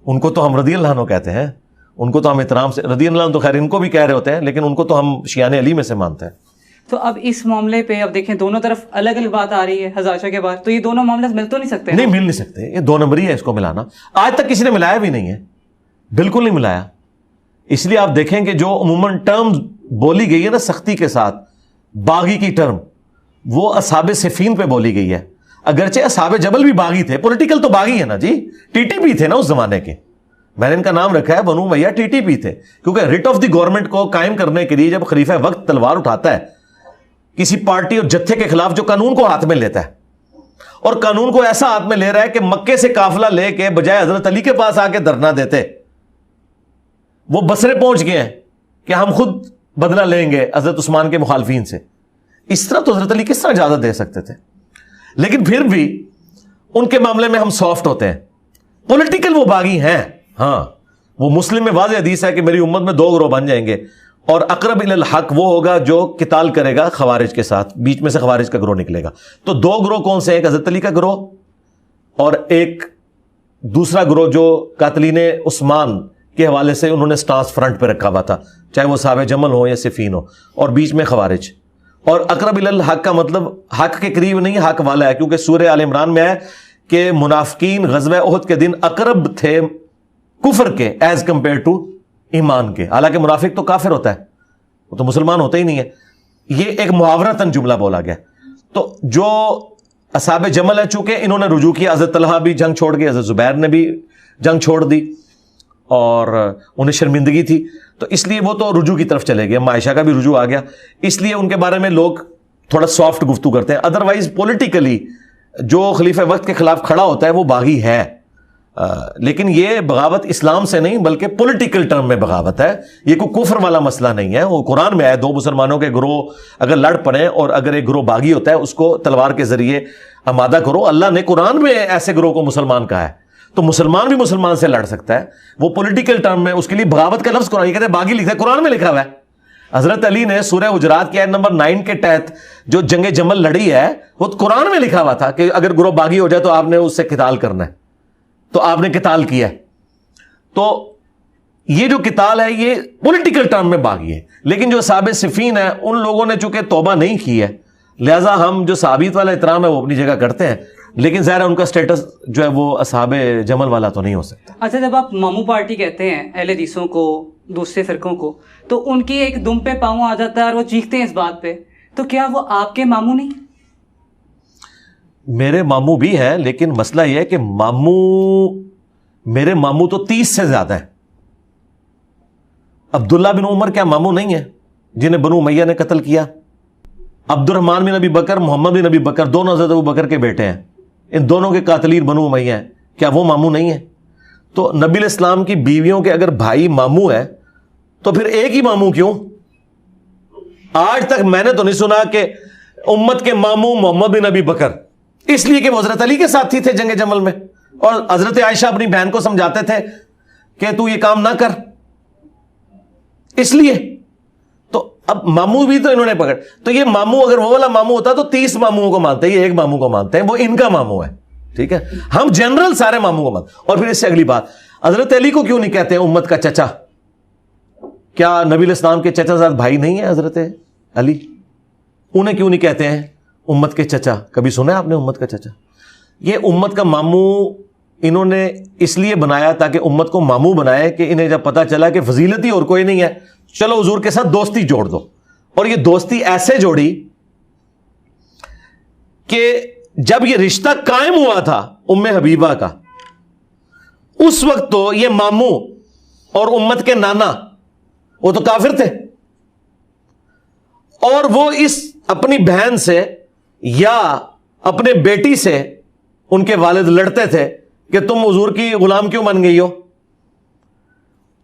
[SPEAKER 2] ان کو تو ہم رضی اللہ عنہ کہتے ہیں، ان کو تو ہم احترام سے رضی اللہ عنہ تو خیر ان کو بھی کہہ رہے ہوتے ہیں لیکن ان کو تو ہم شیعان علی میں سے مانتے ہیں.
[SPEAKER 1] تو اب اس معاملے پہ اب دیکھیں دونوں طرف الگ الگ بات آ رہی ہے حضرت عائشہ کے بعد، تو یہ دونوں معاملے مل تو نہیں سکتے؟
[SPEAKER 2] نہیں مل نہیں سکتے، یہ دو نمبری ہے اس کو ملانا. آج تک کسی نے ملایا بھی نہیں ہے، بالکل نہیں ملایا. اس لیے آپ دیکھیں کہ جو عموماً ٹرم بولی گئی ہے نا سختی کے ساتھ، باغی کی ٹرم وہ اصحاب صفین پہ بولی گئی ہے. اگرچہ اصحاب جبل بھی باغی تھے، پولیٹیکل تو باغی ہے نا جی، ٹی ٹی پی تھے نا اس زمانے کے. میں نے ان کا نام رکھا ہے بنو امیہ ٹی ٹی پی تھے، کیونکہ ریٹ آف دی گورنمنٹ کو قائم کرنے کے لیے جب خلیفہ وقت تلوار اٹھاتا ہے کسی پارٹی اور جتھے کے خلاف جو قانون کو ہاتھ میں لیتا ہے اور قانون کو ایسا ہاتھ میں لے رہا ہے کہ مکے سے قافلہ لے کے بجائے حضرت علی کے پاس آ کے دھرنا دیتے وہ بصرے پہنچ گئے ہیں کہ ہم خود بدلہ لیں گے حضرت عثمان کے مخالفین سے. اس طرح تو حضرت علی کس طرح اجازت دے سکتے تھے؟ لیکن پھر بھی ان کے معاملے میں ہم سافٹ ہوتے ہیں. پولیٹیکل وہ باغی ہیں. ہاں وہ مسلم میں واضح حدیث ہے کہ میری امت میں 2 گروہ بن جائیں گے اور اقرب الی الحق وہ ہوگا جو قتال کرے گا خوارج کے ساتھ، بیچ میں سے خوارج کا گروہ نکلے گا. تو 2 گروہ کون سے؟ ایک حضرت علی کا گروہ اور ایک دوسرا گروہ جو قاتلین عثمان کے حوالے سے انہوں نے سٹانس فرنٹ پہ رکھا ہوا تھا، چاہے وہ صحابہ جمل ہو یا صفین ہو، اور بیچ میں خوارج. اور اقرب الی الحق کا مطلب حق کے قریب نہیں، حق والا ہے، کیونکہ سورہ آل عمران میں ہے کہ منافقین غزوہ احد کے دن اقرب تھے کفر کے ایز کمپیئر ٹو ایمان کے. حالانکہ منافق تو کافر ہوتا ہے، وہ تو مسلمان ہوتا ہی نہیں ہے. یہ ایک محاورتاً جملہ بولا گیا. تو جو اصحاب جمل ہے چونکہ انہوں نے رجوع کیا، حضرت طلحہ بھی جنگ چھوڑ گئے، حضرت زبیر نے بھی جنگ چھوڑ دی اور انہیں شرمندگی تھی، تو اس لیے وہ تو رجوع کی طرف چلے گئے. عائشہ کا بھی رجوع آ گیا، اس لیے ان کے بارے میں لوگ تھوڑا سافٹ گفتگو کرتے ہیں. ادروائز پولیٹیکلی جو خلیفہ وقت کے خلاف کھڑا ہوتا ہے وہ باغی ہے. لیکن یہ بغاوت اسلام سے نہیں بلکہ پولیٹیکل ٹرم میں بغاوت ہے. یہ کوئی کفر والا مسئلہ نہیں ہے. وہ قرآن میں ہے 2 مسلمانوں کے گروہ اگر لڑ پڑیں اور اگر ایک گروہ باغی ہوتا ہے اس کو تلوار کے ذریعے آمادہ کرو. اللہ نے قرآن میں ایسے گروہ کو مسلمان کہا ہے، تو مسلمان بھی مسلمان سے لڑ سکتا ہے. وہ پولیٹیکل ٹرم میں اس کے لیے بغاوت کا لفظ قرآن کہتے ہیں، باغی لکھا ہے، قرآن میں لکھا ہوا ہے. حضرت علی نے سورہ حجرات کی آیت نمبر 9 کے تحت جو جنگ جمل لڑی ہے وہ قرآن میں لکھا ہوا تھا کہ اگر گروہ باغی ہو جائے تو آپ نے اس سے قتال کرنا ہے، تو آپ نے قتال کیا ہے. تو یہ جو قتال ہے یہ پولیٹیکل ٹرم میں باغی ہے، لیکن جو اصحاب صفین ہیں ان لوگوں نے چونکہ توبہ نہیں کی ہے، لہٰذا ہم جو صحابیت والا احترام ہے وہ اپنی جگہ کرتے ہیں، لیکن ظاہر ہے ان کا سٹیٹس جو ہے وہ اصحاب جمل والا تو نہیں ہو سکتا۔
[SPEAKER 1] اچھا، جب آپ ماموں پارٹی کہتے ہیں اہل حدیثوں کو، دوسرے فرقوں کو، تو ان کی ایک دم پہ پاؤں آ جاتا ہے اور وہ چیختے ہیں اس بات پہ، تو کیا وہ آپ کے ماموں نہیں؟
[SPEAKER 2] میرے ماموں بھی ہیں، لیکن مسئلہ یہ ہے کہ میرے ماموں تو 30 سے زیادہ ہیں۔ عبداللہ بن عمر کیا ماموں نہیں ہے جنہیں بنو امیہ نے قتل کیا؟ عبد الرحمن بن ابی بکر، محمد بن ابی بکر، دونوں حضرت ابو بکر کے بیٹے ہیں، ان دونوں کے قاتلین بنو امیہ ہیں، کیا وہ ماموں نہیں ہیں؟ تو نبی علیہ السلام کی بیویوں کے اگر بھائی ماموں ہے تو پھر ایک ہی ماموں کیوں؟ آج تک میں نے تو نہیں سنا کہ امت کے ماموں محمد بن ابی بکر، اس لیے کہ وہ حضرت علی کے ساتھی تھے جنگ جمل میں، اور حضرت عائشہ اپنی بہن کو سمجھاتے تھے کہ تو یہ کام نہ کر، اس لیے تو اب ماموں بھی تو انہوں نے پکڑ، تو یہ ماموں اگر وہ والا ماموں ہوتا تو 30 ماموں کو مانتے ہیں، یہ ایک ماموں کو مانتے ہیں، وہ ان کا ماموں ہے، ٹھیک ہے؟ ہم جنرل سارے ماموں کو مانتے ہیں۔ اور پھر اس سے اگلی بات، حضرت علی کو کیوں نہیں کہتے ہیں امت کا چچا؟ کیا نبی علیہ السلام کے چچا زاد بھائی نہیں ہیں حضرت علی؟ انہیں کیوں نہیں کہتے ہیں امت کے چچا؟ کبھی سنا ہے آپ نے امت کا چچا؟ یہ امت کا ماموں انہوں نے اس لیے بنایا تاکہ امت کو ماموں بنائے، کہ انہیں جب پتا چلا کہ فضیلتی اور کوئی نہیں ہے، چلو حضور کے ساتھ دوستی جوڑ دو۔ اور یہ دوستی ایسے جوڑی کہ جب یہ رشتہ قائم ہوا تھا ام حبیبہ کا، اس وقت تو یہ ماموں اور امت کے نانا وہ تو کافر تھے، اور وہ اس اپنی بہن سے یا اپنے بیٹی سے ان کے والد لڑتے تھے کہ تم حضور کی غلام کیوں بن گئی ہو؟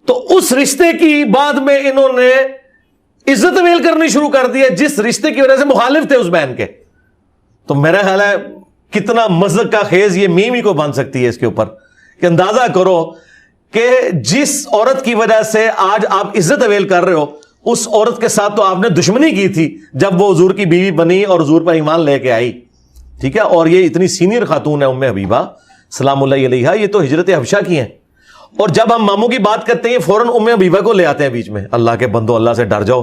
[SPEAKER 2] تو اس رشتے کی بعد میں انہوں نے عزت ویل کرنی شروع کر دی ہے جس رشتے کی وجہ سے مخالف تھے اس بہن کے۔ تو میرا خیال ہے کتنا مذہب کا خیز یہ میم ہی کو بن سکتی ہے اس کے اوپر، کہ اندازہ کرو کہ جس عورت کی وجہ سے آج آپ عزت اویل کر رہے ہو، اس عورت کے ساتھ تو آپ نے دشمنی کی تھی جب وہ حضور کی بیوی بنی اور حضور پر ایمان لے کے آئی، ٹھیک ہے؟ اور یہ اتنی سینئر خاتون ہے ام حبیبہ سلام اللہ علیہا، یہ تو ہجرت حبشہ کی ہیں، اور جب ہم ماموں کی بات کرتے ہیں فوراً ام حبیبہ کو لے آتے ہیں بیچ میں۔ اللہ کے بندو، اللہ سے ڈر جاؤ،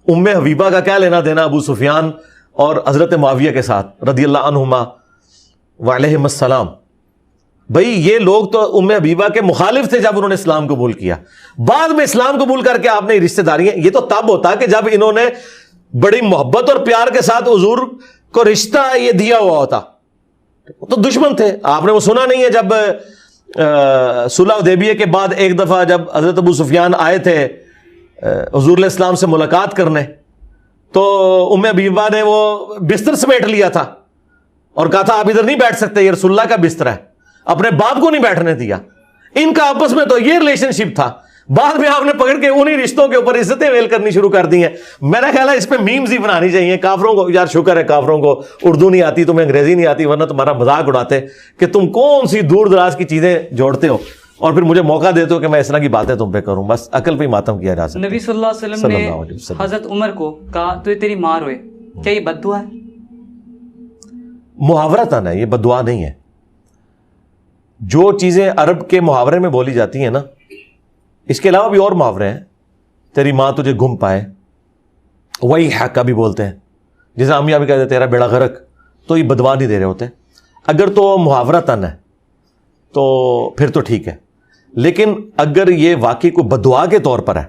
[SPEAKER 2] ام حبیبہ کا کیا لینا دینا ابو سفیان اور حضرت معاویہ کے ساتھ رضی اللہ عنہما وعلیہم السلام؟ بھئی یہ لوگ تو ام حبیبہ کے مخالف تھے جب انہوں نے اسلام قبول کیا، بعد میں اسلام قبول کر کے آپ نے رشتہ داریاں، یہ تو تب ہوتا کہ جب انہوں نے بڑی محبت اور پیار کے ساتھ حضور کو رشتہ یہ دیا ہوا ہوتا، تو دشمن تھے۔ آپ نے وہ سنا نہیں ہے جب صلح حدیبیہ کے بعد ایک دفعہ جب حضرت ابو سفیان آئے تھے حضور علیہ السلام سے ملاقات کرنے، تو ام حبیبہ نے وہ بستر سمیٹ لیا تھا اور کہا تھا آپ ادھر نہیں بیٹھ سکتے، یہ رسول اللہ کا بستر ہے، اپنے باپ کو نہیں بیٹھنے دیا۔ ان کا آپس میں تو یہ ریلیشن شپ تھا، بعد میں آپ نے پکڑ کے انہی رشتوں کے اوپر عزتیں ویل کرنی شروع کر دی ہیں۔ میرا خیال ہے اس پہ میمز ہی بنانی چاہیے۔ کافروں کو یار شکر ہے کافروں کو اردو نہیں آتی، تمہیں انگریزی نہیں آتی، ورنہ تمہارا مذاق اڑاتے کہ تم کون سی دور دراز کی چیزیں جوڑتے ہو، اور پھر مجھے موقع دیتے ہو کہ میں اس طرح کی باتیں تم پہ کروں۔ بس عقل پہ ہی ماتم کیا جا سکتا ہے۔
[SPEAKER 1] نبی صلی اللہ علیہ وسلم نے حضرت عمر کو کہا تو یہ تیری ماں روئے، کیا یہ بد دعا ہے؟
[SPEAKER 2] محاورتاً ہے، یہ بد دعا نہیں ہے۔ جو چیزیں عرب کے محاورے میں بولی جاتی ہیں نا، اس کے علاوہ بھی اور محاورے ہیں، تیری ماں تجھے گم پائے، وہی حق بھی بولتے ہیں، جیسے ہم یہاں بھی کہتے ہیں تیرا بیڑا غرق، تو یہ بدوا نہیں دے رہے ہوتے۔ اگر تو محاورتاً ہے تو پھر تو ٹھیک ہے، لیکن اگر یہ واقعی کو بدوا کے طور پر ہے،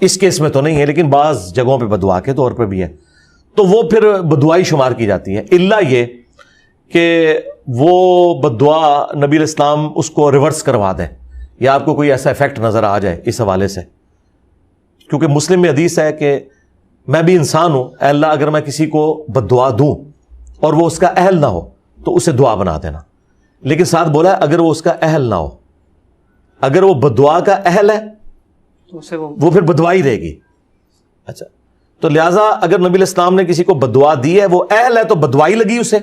[SPEAKER 2] اس کیس میں تو نہیں ہے لیکن بعض جگہوں پہ بدوا کے طور پہ بھی ہے، تو وہ پھر بدوائی شمار کی جاتی ہے، الا یہ کہ وہ بدعا نبی علیہ السلام اس کو ریورس کروا دیں، یا آپ کو کوئی ایسا افیکٹ نظر آ جائے اس حوالے سے، کیونکہ مسلم میں حدیث ہے کہ میں بھی انسان ہوں، اے اللہ اگر میں کسی کو بدعا دوں اور وہ اس کا اہل نہ ہو تو اسے دعا بنا دینا، لیکن ساتھ بولا ہے اگر وہ اس کا اہل نہ ہو، اگر وہ بدعا کا اہل ہے
[SPEAKER 1] تو اسے
[SPEAKER 2] وہ پھر بدعائی رہے گی۔ اچھا، تو لہٰذا اگر نبی علیہ السلام نے کسی کو بدعا دی ہے، وہ اہل ہے تو بدعائی لگی اسے،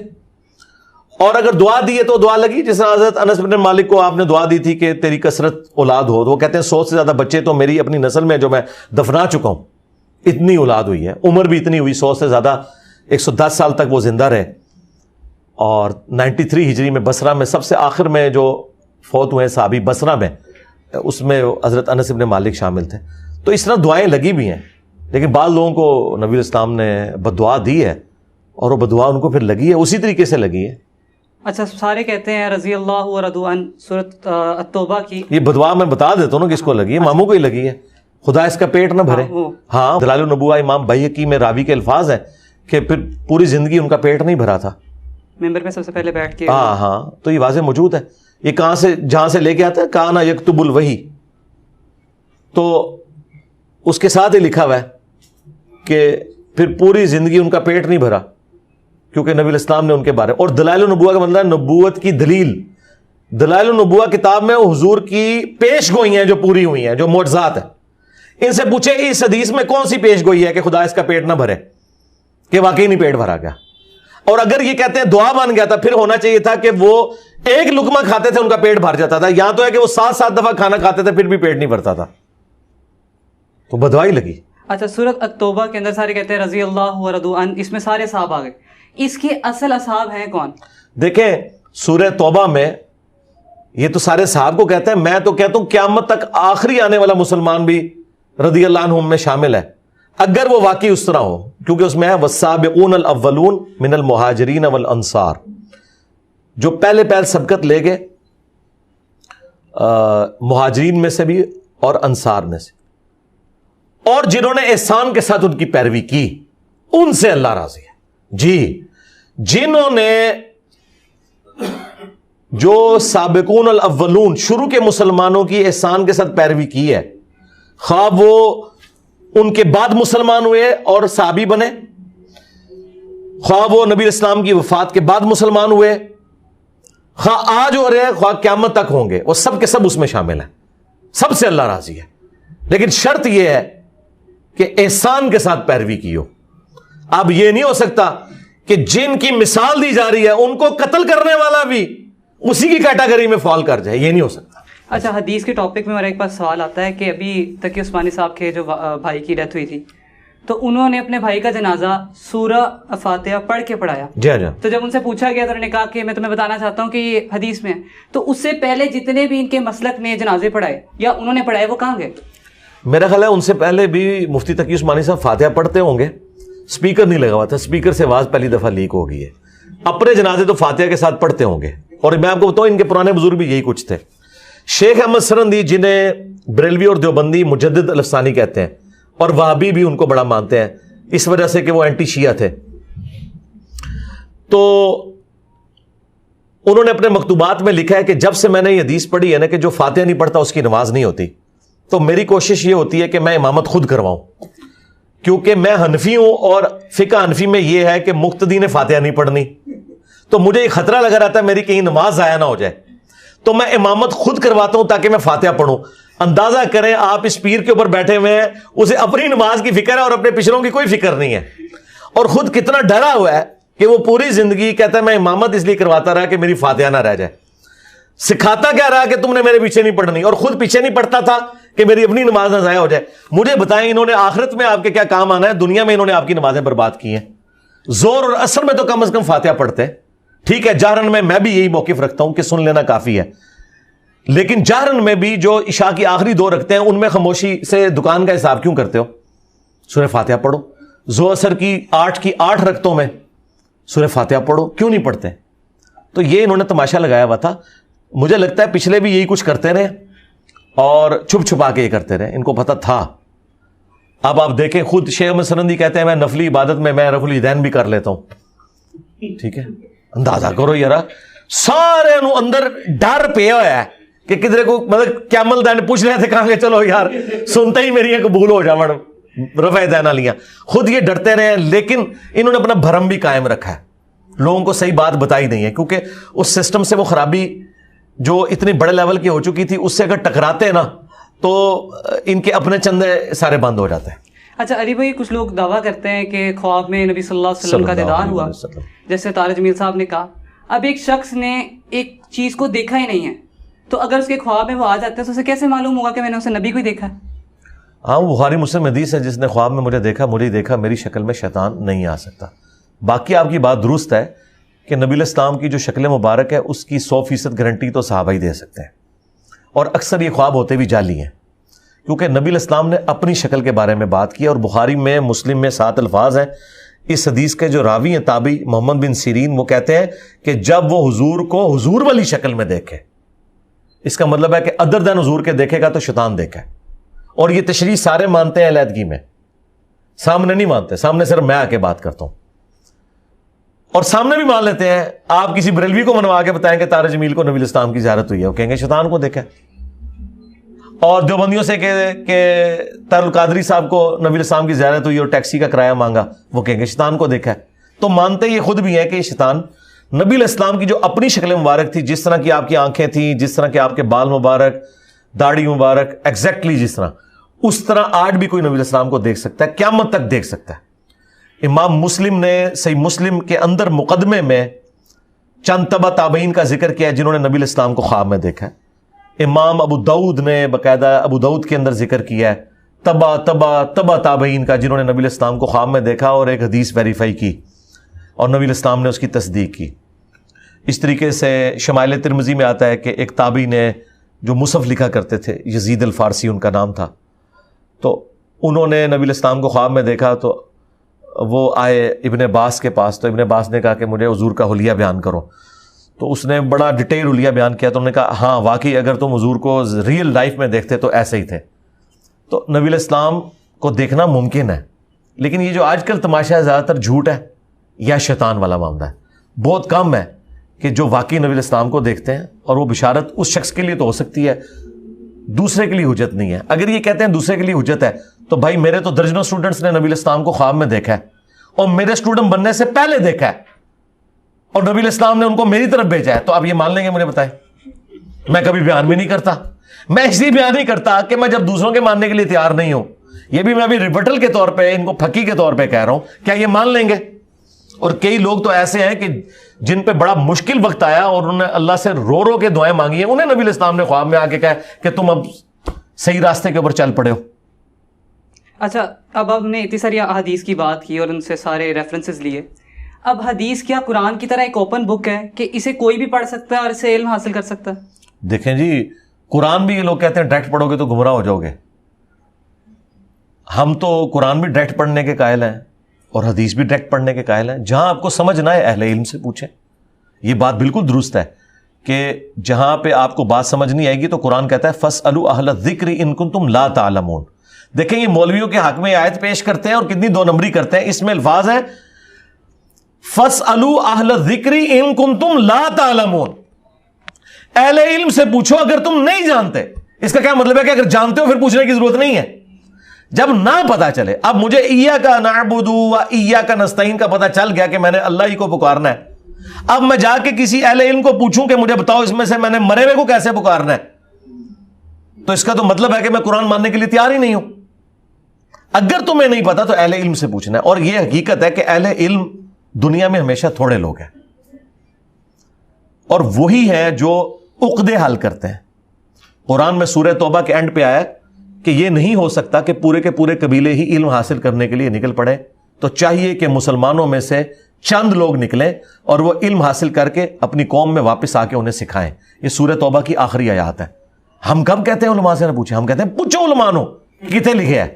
[SPEAKER 2] اور اگر دعا دی ہے تو دعا لگی۔ جس طرح حضرت انس بن مالک کو آپ نے دعا دی تھی کہ تیری کثرت اولاد ہو، تو وہ کہتے ہیں 100 سے زیادہ بچے تو میری اپنی نسل میں جو میں دفنا چکا ہوں، اتنی اولاد ہوئی ہے، عمر بھی اتنی ہوئی، 100 سے زیادہ، 110 سال تک وہ زندہ رہے، اور 93 ہجری میں بصرہ میں سب سے آخر میں جو فوت ہوئے صحابی بصرہ میں اس میں حضرت انس ابن مالک شامل تھے. تو اس طرح دعائیں لگی بھی ہیں, لیکن بعض لوگوں کو نبی الاسلام نے بدعا دی ہے اور وہ بدعا ان کو پھر لگی ہے, اسی طریقے سے لگی ہے.
[SPEAKER 1] اچھا, سارے کہتے ہیں رضی اللہ و رضوا عنہ سورۃ التوبہ کی,
[SPEAKER 2] یہ بدعا میں بتا دیتا ہوں نا کس کو لگی ہے, ماموں کو ہی لگی ہے, خدا اس کا پیٹ نہ بھرے. ہاں, دلائل النبوہ امام بہقی میں راوی کے الفاظ ہیں کہ پھر پوری زندگی ان کا پیٹ نہیں بھرا تھا
[SPEAKER 1] ممبر پہ سب سے پہلے بیٹھ کے.
[SPEAKER 2] ہاں, تو یہ واضح موجود ہے. یہ کہاں سے, جہاں سے لے کے آتا ہے کانا یکتب الوحی, تو اس کے ساتھ ہی لکھا ہوا ہے کہ پھر پوری زندگی ان کا پیٹ نہیں بھرا, کیونکہ نبی الاسلام نے ان کے بارے. اور دلائل النبوہ کا مطلب ہے نبوت کی دلیل. دلائل النبوہ کتاب میں حضور کی پیش گوئی ہیں جو پوری ہوئی ہیں, جو معجزات ہیں. ان سے پوچھے اس حدیث میں کون سی پیش گوئی ہے کہ خدا اس کا پیٹ نہ بھرے, کہ واقعی نہیں پیٹ بھرا گیا. اور اگر یہ کہتے ہیں دعا بن گیا تھا, پھر ہونا چاہیے تھا کہ وہ ایک لقمہ کھاتے تھے ان کا پیٹ بھر جاتا تھا. یہاں تو ہے کہ وہ 7 دفعہ کھانا کھاتے تھے پھر بھی پیٹ نہیں بھرتا تھا, تو بدوائی لگی.
[SPEAKER 1] اچھا, سورۃ التوبہ کے اندر سارے کہتے ہیں رضی اللہ و رضوا عنہ, اس میں سارے صحاب آ گئے. اس کے اصل اصحاب ہیں کون؟
[SPEAKER 2] دیکھیں سورہ توبہ میں یہ تو سارے صحاب کو کہتے ہیں, میں تو کہتا ہوں قیامت تک آخری آنے والا مسلمان بھی رضی اللہ عنہم میں شامل ہے, اگر وہ واقعی اس طرح ہو, کیونکہ اس میں ہے والسابقون الاولون من المہاجرین والانصار, جو پہلے سبقت لے گئے مہاجرین میں سے بھی اور انصار میں سے, اور جنہوں نے احسان کے ساتھ ان کی پیروی کی, ان سے اللہ راضی ہے. جی, جنہوں نے جو سابقون الاولون شروع کے مسلمانوں کی احسان کے ساتھ پیروی کی ہے, خواہ وہ ان کے بعد مسلمان ہوئے اور صحابی بنے, خواہ وہ نبی اسلام کی وفات کے بعد مسلمان ہوئے, خواہ آج ہو رہے ہیں خواہ قیامت تک ہوں گے, وہ سب کے سب اس میں شامل ہیں, سب سے اللہ راضی ہے. لیکن شرط یہ ہے کہ احسان کے ساتھ پیروی کی ہو. اب یہ نہیں ہو سکتا کہ جن کی مثال دی جا رہی ہے ان کو قتل کرنے والا بھی اسی کی کیٹیگری میں فال کر جائے, یہ نہیں ہو سکتا.
[SPEAKER 1] اچھا, حدیث کے ٹاپک میں میرا ایک پاس سوال آتا ہے کہ ابھی تقی عثمانی صاحب کے جو بھائی کی ڈیتھ ہوئی تھی, تو انہوں نے اپنے بھائی کا جنازہ سورہ فاتحہ پڑھ کے پڑھایا.
[SPEAKER 2] جی جی.
[SPEAKER 1] تو جب ان سے پوچھا گیا تو انہوں نے کہا کہ میں تمہیں بتانا چاہتا ہوں کہ یہ حدیث میں ہے. تو اس سے پہلے جتنے بھی ان کے مسلک نے جنازے پڑھائے یا انہوں نے پڑھائے, وہ کہاں گئے؟
[SPEAKER 2] میرا خیال ہے ان سے پہلے بھی مفتی تقی عثمانی صاحب فاتحہ پڑھتے ہوں گے, اسپیکر نہیں لگا ہوا تھا, اسپیکر سے آواز پہلی دفعہ لیک ہو گئی ہے. اپنے جنازے تو فاتحہ کے ساتھ پڑھتے ہوں گے, اور میں آپ کو بتاؤں ان کے پرانے بزرگ بھی یہی کچھ تھے. شیخ احمد سرندی, جنہیں بریلوی اور دیوبندی مجدد الافسانی کہتے ہیں, اور وہابی بھی ان کو بڑا مانتے ہیں اس وجہ سے کہ وہ اینٹی شیعہ تھے, تو انہوں نے اپنے مکتوبات میں لکھا ہے کہ جب سے میں نے یہ حدیث پڑھی ہے نا کہ جو فاتحہ نہیں پڑھتا اس کی نماز نہیں ہوتی, تو میری کوشش یہ ہوتی ہے کہ میں امامت خود کرواؤں, کیونکہ میں حنفی ہوں اور فقہ حنفی میں یہ ہے کہ مقتدی نے فاتحہ نہیں پڑھنی, تو مجھے ایک خطرہ لگا رہتا ہے میری کہیں نماز ضائع نہ ہو جائے, تو میں امامت خود کرواتا ہوں تاکہ میں فاتحہ پڑھوں. اندازہ کریں آپ اس پیر کے اوپر بیٹھے ہوئے ہیں, اسے اپنی نماز کی فکر ہے اور اپنے پچھلوں کی کوئی فکر نہیں ہے, اور خود کتنا ڈرا ہوا ہے کہ وہ پوری زندگی کہتا ہے میں امامت اس لیے کرواتا رہا کہ میری فاتحہ نہ رہ جائے. سکھاتا کیا رہا کہ تم نے میرے پیچھے نہیں پڑھنی, اور خود پیچھے نہیں پڑھتا تھا کہ میری اپنی نماز نہ ضائع ہو جائے. مجھے بتائیں انہوں نے آخرت میں آپ کے کیا کام آنا ہے, دنیا میں انہوں نے آپ کی نمازیں برباد کی ہیں. زور اور اثر میں تو کم از کم فاتحہ پڑھتے, ٹھیک ہے جہرن میں بھی یہی موقف رکھتا ہوں کہ سن لینا کافی ہے, لیکن جہرن میں بھی جو عشاء کی آخری 2 رکھتے ہیں ان میں خاموشی سے دکان کا حساب کیوں کرتے ہو؟ سورہ فاتحہ پڑھو. زو اثر کی 8 رکعتوں میں سورہ فاتحہ پڑھو, کیوں نہیں پڑھتے؟ تو یہ انہوں نے تماشا لگایا ہوا تھا. مجھے لگتا ہے پچھلے بھی یہی کچھ کرتے رہے اور چھپ چھپا کے یہ کرتے رہے, ان کو پتہ تھا. اب آپ دیکھیں خود شیخ احمد سرندی کہتے ہیں میں نفلی عبادت میں رفع الیدین بھی کر لیتا ہوں. ٹھیک ہے, اندازہ کرو یار, سارے نو اندر ڈر پیا ہوا ہے کہ کدھر کو مطلب کیمل دین پوچھ رہے تھے, کہاں گے چلو یار سنتے ہی میری قبول ہو جاون رفع دین والیاں. خود یہ ڈرتے رہے, لیکن انہوں نے اپنا بھرم بھی قائم رکھا ہے, لوگوں کو صحیح بات بتائی نہیں ہے, کیونکہ اس سسٹم سے وہ خرابی جو اتنی بڑے لیول کی ہو چکی تھی اس سے اگر ٹکراتے نا تو ان کے اپنے چندے سارے بند ہو جاتے ہیں.
[SPEAKER 1] اچھا علی بھائی, کچھ لوگ دعویٰ کرتے ہیں کہ خواب میں نبی صلی اللہ علیہ وسلم کا دیدار ہوا, جیسے طارق جمیل صاحب نے کہا. اب ایک شخص نے ایک چیز کو دیکھا ہی نہیں ہے, تو اگر اس کے خواب میں وہ آ جاتا ہے تو اسے کیسے معلوم ہوگا کہ میں نے اسے نبی کو ہی دیکھا؟
[SPEAKER 2] ہاں, وہ بخاری مسلم حدیث ہے, جس نے خواب میں مجھے ہی دیکھا, میری شکل میں شیطان نہیں آ سکتا. باقی آپ کی بات درست ہے کہ نبی الاسلام کی جو شکل مبارک ہے اس کی 100% گارنٹی تو صحابہ ہی دے سکتے ہیں, اور اکثر یہ خواب ہوتے بھی جعلی ہیں، کیونکہ نبی علیہ السلام نے اپنی شکل کے بارے میں بات کی، اور بخاری میں، مسلم میں 7 الفاظ ہیں۔ اس حدیث کے جو راوی ہیں تابعی محمد بن سیرین، وہ کہتے ہیں کہ جب وہ حضور کو حضور والی شکل میں دیکھے، اس کا مطلب ہے کہ ادر دین حضور کے دیکھے گا تو شیطان دیکھا ہے۔ اور یہ تشریح سارے مانتے ہیں علیحدگی میں، سامنے نہیں مانتے، سامنے صرف میں آ کے بات کرتا ہوں، اور سامنے بھی مان لیتے ہیں۔ آپ کسی بریلوی کو منوا کے بتائیں کہ طارق جمیل کو نبی علیہ السلام کی زیارت ہوئی ہے، وہ کہیں گے شیطان کو دیکھا ہے۔ اور دیوبندیوں سے کہ طاہر القادری صاحب کو نبی علیہ السلام کی زیارت ہوئی اور ٹیکسی کا کرایہ مانگا، وہ کہیں گے شیطان کو دیکھا ہے۔ تو مانتے یہ خود بھی ہیں کہ یہ شیطان نبی علیہ السلام کی جو اپنی شکل مبارک تھی، جس طرح کی آپ کی آنکھیں تھیں، جس طرح کے آپ کے بال مبارک، داڑھی مبارک، ایگزیکٹلی جس طرح، اس طرح آج بھی کوئی نبی علیہ السلام کو دیکھ سکتا ہے، قیامت تک دیکھ سکتا ہے۔ امام مسلم نے صحیح مسلم کے اندر مقدمے میں چند تبع تابعین کا ذکر کیا ہے جنہوں نے نبی علیہ السلام کو خواب میں دیکھا ہے۔ امام ابو داؤد نے باقاعدہ ابو داؤد کے اندر ذکر کیا ہے تبع تابعین کا جنہوں نے نبی علیہ السلام کو خواب میں دیکھا اور ایک حدیث ویریفائی کی، اور نبی علیہ السلام نے اس کی تصدیق کی۔ اس طریقے سے شمائل ترمذی میں آتا ہے کہ ایک تابعی نے جو مصحف لکھا کرتے تھے، یزید الفارسی ان کا نام تھا، تو انہوں نے نبی علیہ السلام کو خواب میں دیکھا، تو وہ آئے ابن عباس کے پاس، تو ابن عباس نے کہا کہ مجھے حضور کا حلیہ بیان کرو، تو اس نے بڑا ڈیٹیل حلیہ بیان کیا، تو انہوں نے کہا ہاں واقعی اگر تم حضور کو ریئل لائف میں دیکھتے تو ایسے ہی تھے۔ تو نبی علیہ السلام کو دیکھنا ممکن ہے، لیکن یہ جو آج کل تماشا ہے زیادہ تر جھوٹ ہے یا شیطان والا معاملہ ہے۔ بہت کم ہے کہ جو واقعی نبی علیہ السلام کو دیکھتے ہیں، اور وہ بشارت اس شخص کے لیے تو ہو سکتی ہے، دوسرے کے لیے حجت نہیں ہے۔ اگر یہ کہتے ہیں دوسرے کے لیے حجت ہے، تو بھائی میرے تو درجنوں اسٹوڈنٹس نے نبی علیہ السلام کو خواب میں دیکھا ہے، اور میرے اسٹوڈنٹ بننے سے پہلے دیکھا ہے، اور نبی علیہ السلام نے ان کو میری طرف بھیجا ہے، تو آپ یہ مان لیں گے؟ مجھے بتائیں۔ میں کبھی بیان بھی نہیں کرتا، میں اس لیے بیان نہیں کرتا کہ میں جب دوسروں کے ماننے کے لیے تیار نہیں ہوں، یہ بھی میں ابھی ریبٹل کے طور پہ، ان کو پھکی کے طور پہ کہہ رہا ہوں، کیا یہ مان لیں گے؟ اور کئی لوگ تو ایسے ہیں کہ جن پہ بڑا مشکل وقت آیا اور انہوں نے اللہ سے رو رو کے دعائیں مانگی ہیں، انہیں نبی علیہ السلام نے خواب میں آ کے کہا کہ تم اب صحیح راستے کے اوپر چل پڑے ہو۔
[SPEAKER 1] اچھا، اب ہم نے اتنی ساری احادیث کی بات کی اور ان سے سارے ریفرنسز لیے، اب حدیث کیا قرآن کی طرح ایک اوپن بک ہے کہ اسے کوئی بھی پڑھ سکتا ہے اور اسے علم حاصل کر سکتا ہے؟
[SPEAKER 2] دیکھیں جی، قرآن بھی یہ لوگ کہتے ہیں ڈائریکٹ پڑھو گے تو گمراہ ہو جاؤ گے، ہم تو قرآن بھی ڈائریکٹ پڑھنے کے قائل ہیں اور حدیث بھی ڈائریکٹ پڑھنے کے قائل ہیں۔ جہاں آپ کو سمجھ نہ آئے اہل علم سے پوچھیں، یہ بات بالکل درست ہے کہ جہاں پہ آپ کو بات سمجھ نہیں آئے گی تو قرآن کہتا ہے فَاسْأَلُوا أَهْلَ الذِّكْرِ إِن كُنتُمْ لَا تَعْلَمُونَ۔ دیکھیں یہ مولویوں کے حق میں آیت پیش کرتے ہیں اور کتنی دو نمبری کرتے ہیں۔ اس میں الفاظ ہے فَاسْأَلُوا أَهْلَ الذِّكْرِ إِن كُنتُمْ لَا تَعْلَمُونَ، اہل علم سے پوچھو اگر تم نہیں جانتے۔ اس کا کیا مطلب ہے کہ اگر جانتے ہو پھر پوچھنے کی ضرورت نہیں ہے، جب نہ پتا چلے۔ اب مجھے ایاک نعبد و ایاک نستعین کا پتا چل گیا کہ میں نے اللہ ہی کو پکارنا ہے، اب میں جا کے کسی اہل علم کو پوچھوں کہ مجھے بتاؤ اس میں سے میں نے مرے ہوئے کو کیسے پکارنا ہے، تو اس کا تو مطلب ہے کہ میں قرآن ماننے کے لیے تیار ہی نہیں ہوں۔ اگر تمہیں نہیں پتا تو اہل علم سے پوچھنا ہے، اور یہ حقیقت ہے کہ اہل علم دنیا میں ہمیشہ تھوڑے لوگ ہیں، اور وہی ہے جو عقدے حل کرتے ہیں۔ قرآن میں سورہ توبہ کے اینڈ پہ آیا کہ یہ نہیں ہو سکتا کہ پورے کے پورے قبیلے ہی علم حاصل کرنے کے لیے نکل پڑے، تو چاہیے کہ مسلمانوں میں سے چند لوگ نکلیں اور وہ علم حاصل کر کے اپنی قوم میں واپس آ کے انہیں سکھائیں۔ یہ سورہ توبہ کی آخری آیات ہے۔ ہم کب کہتے ہیں علماء سے نہ پوچھیں؟ ہم کہتے ہیں پوچھو علماء نو کتنے لکھے ہے۔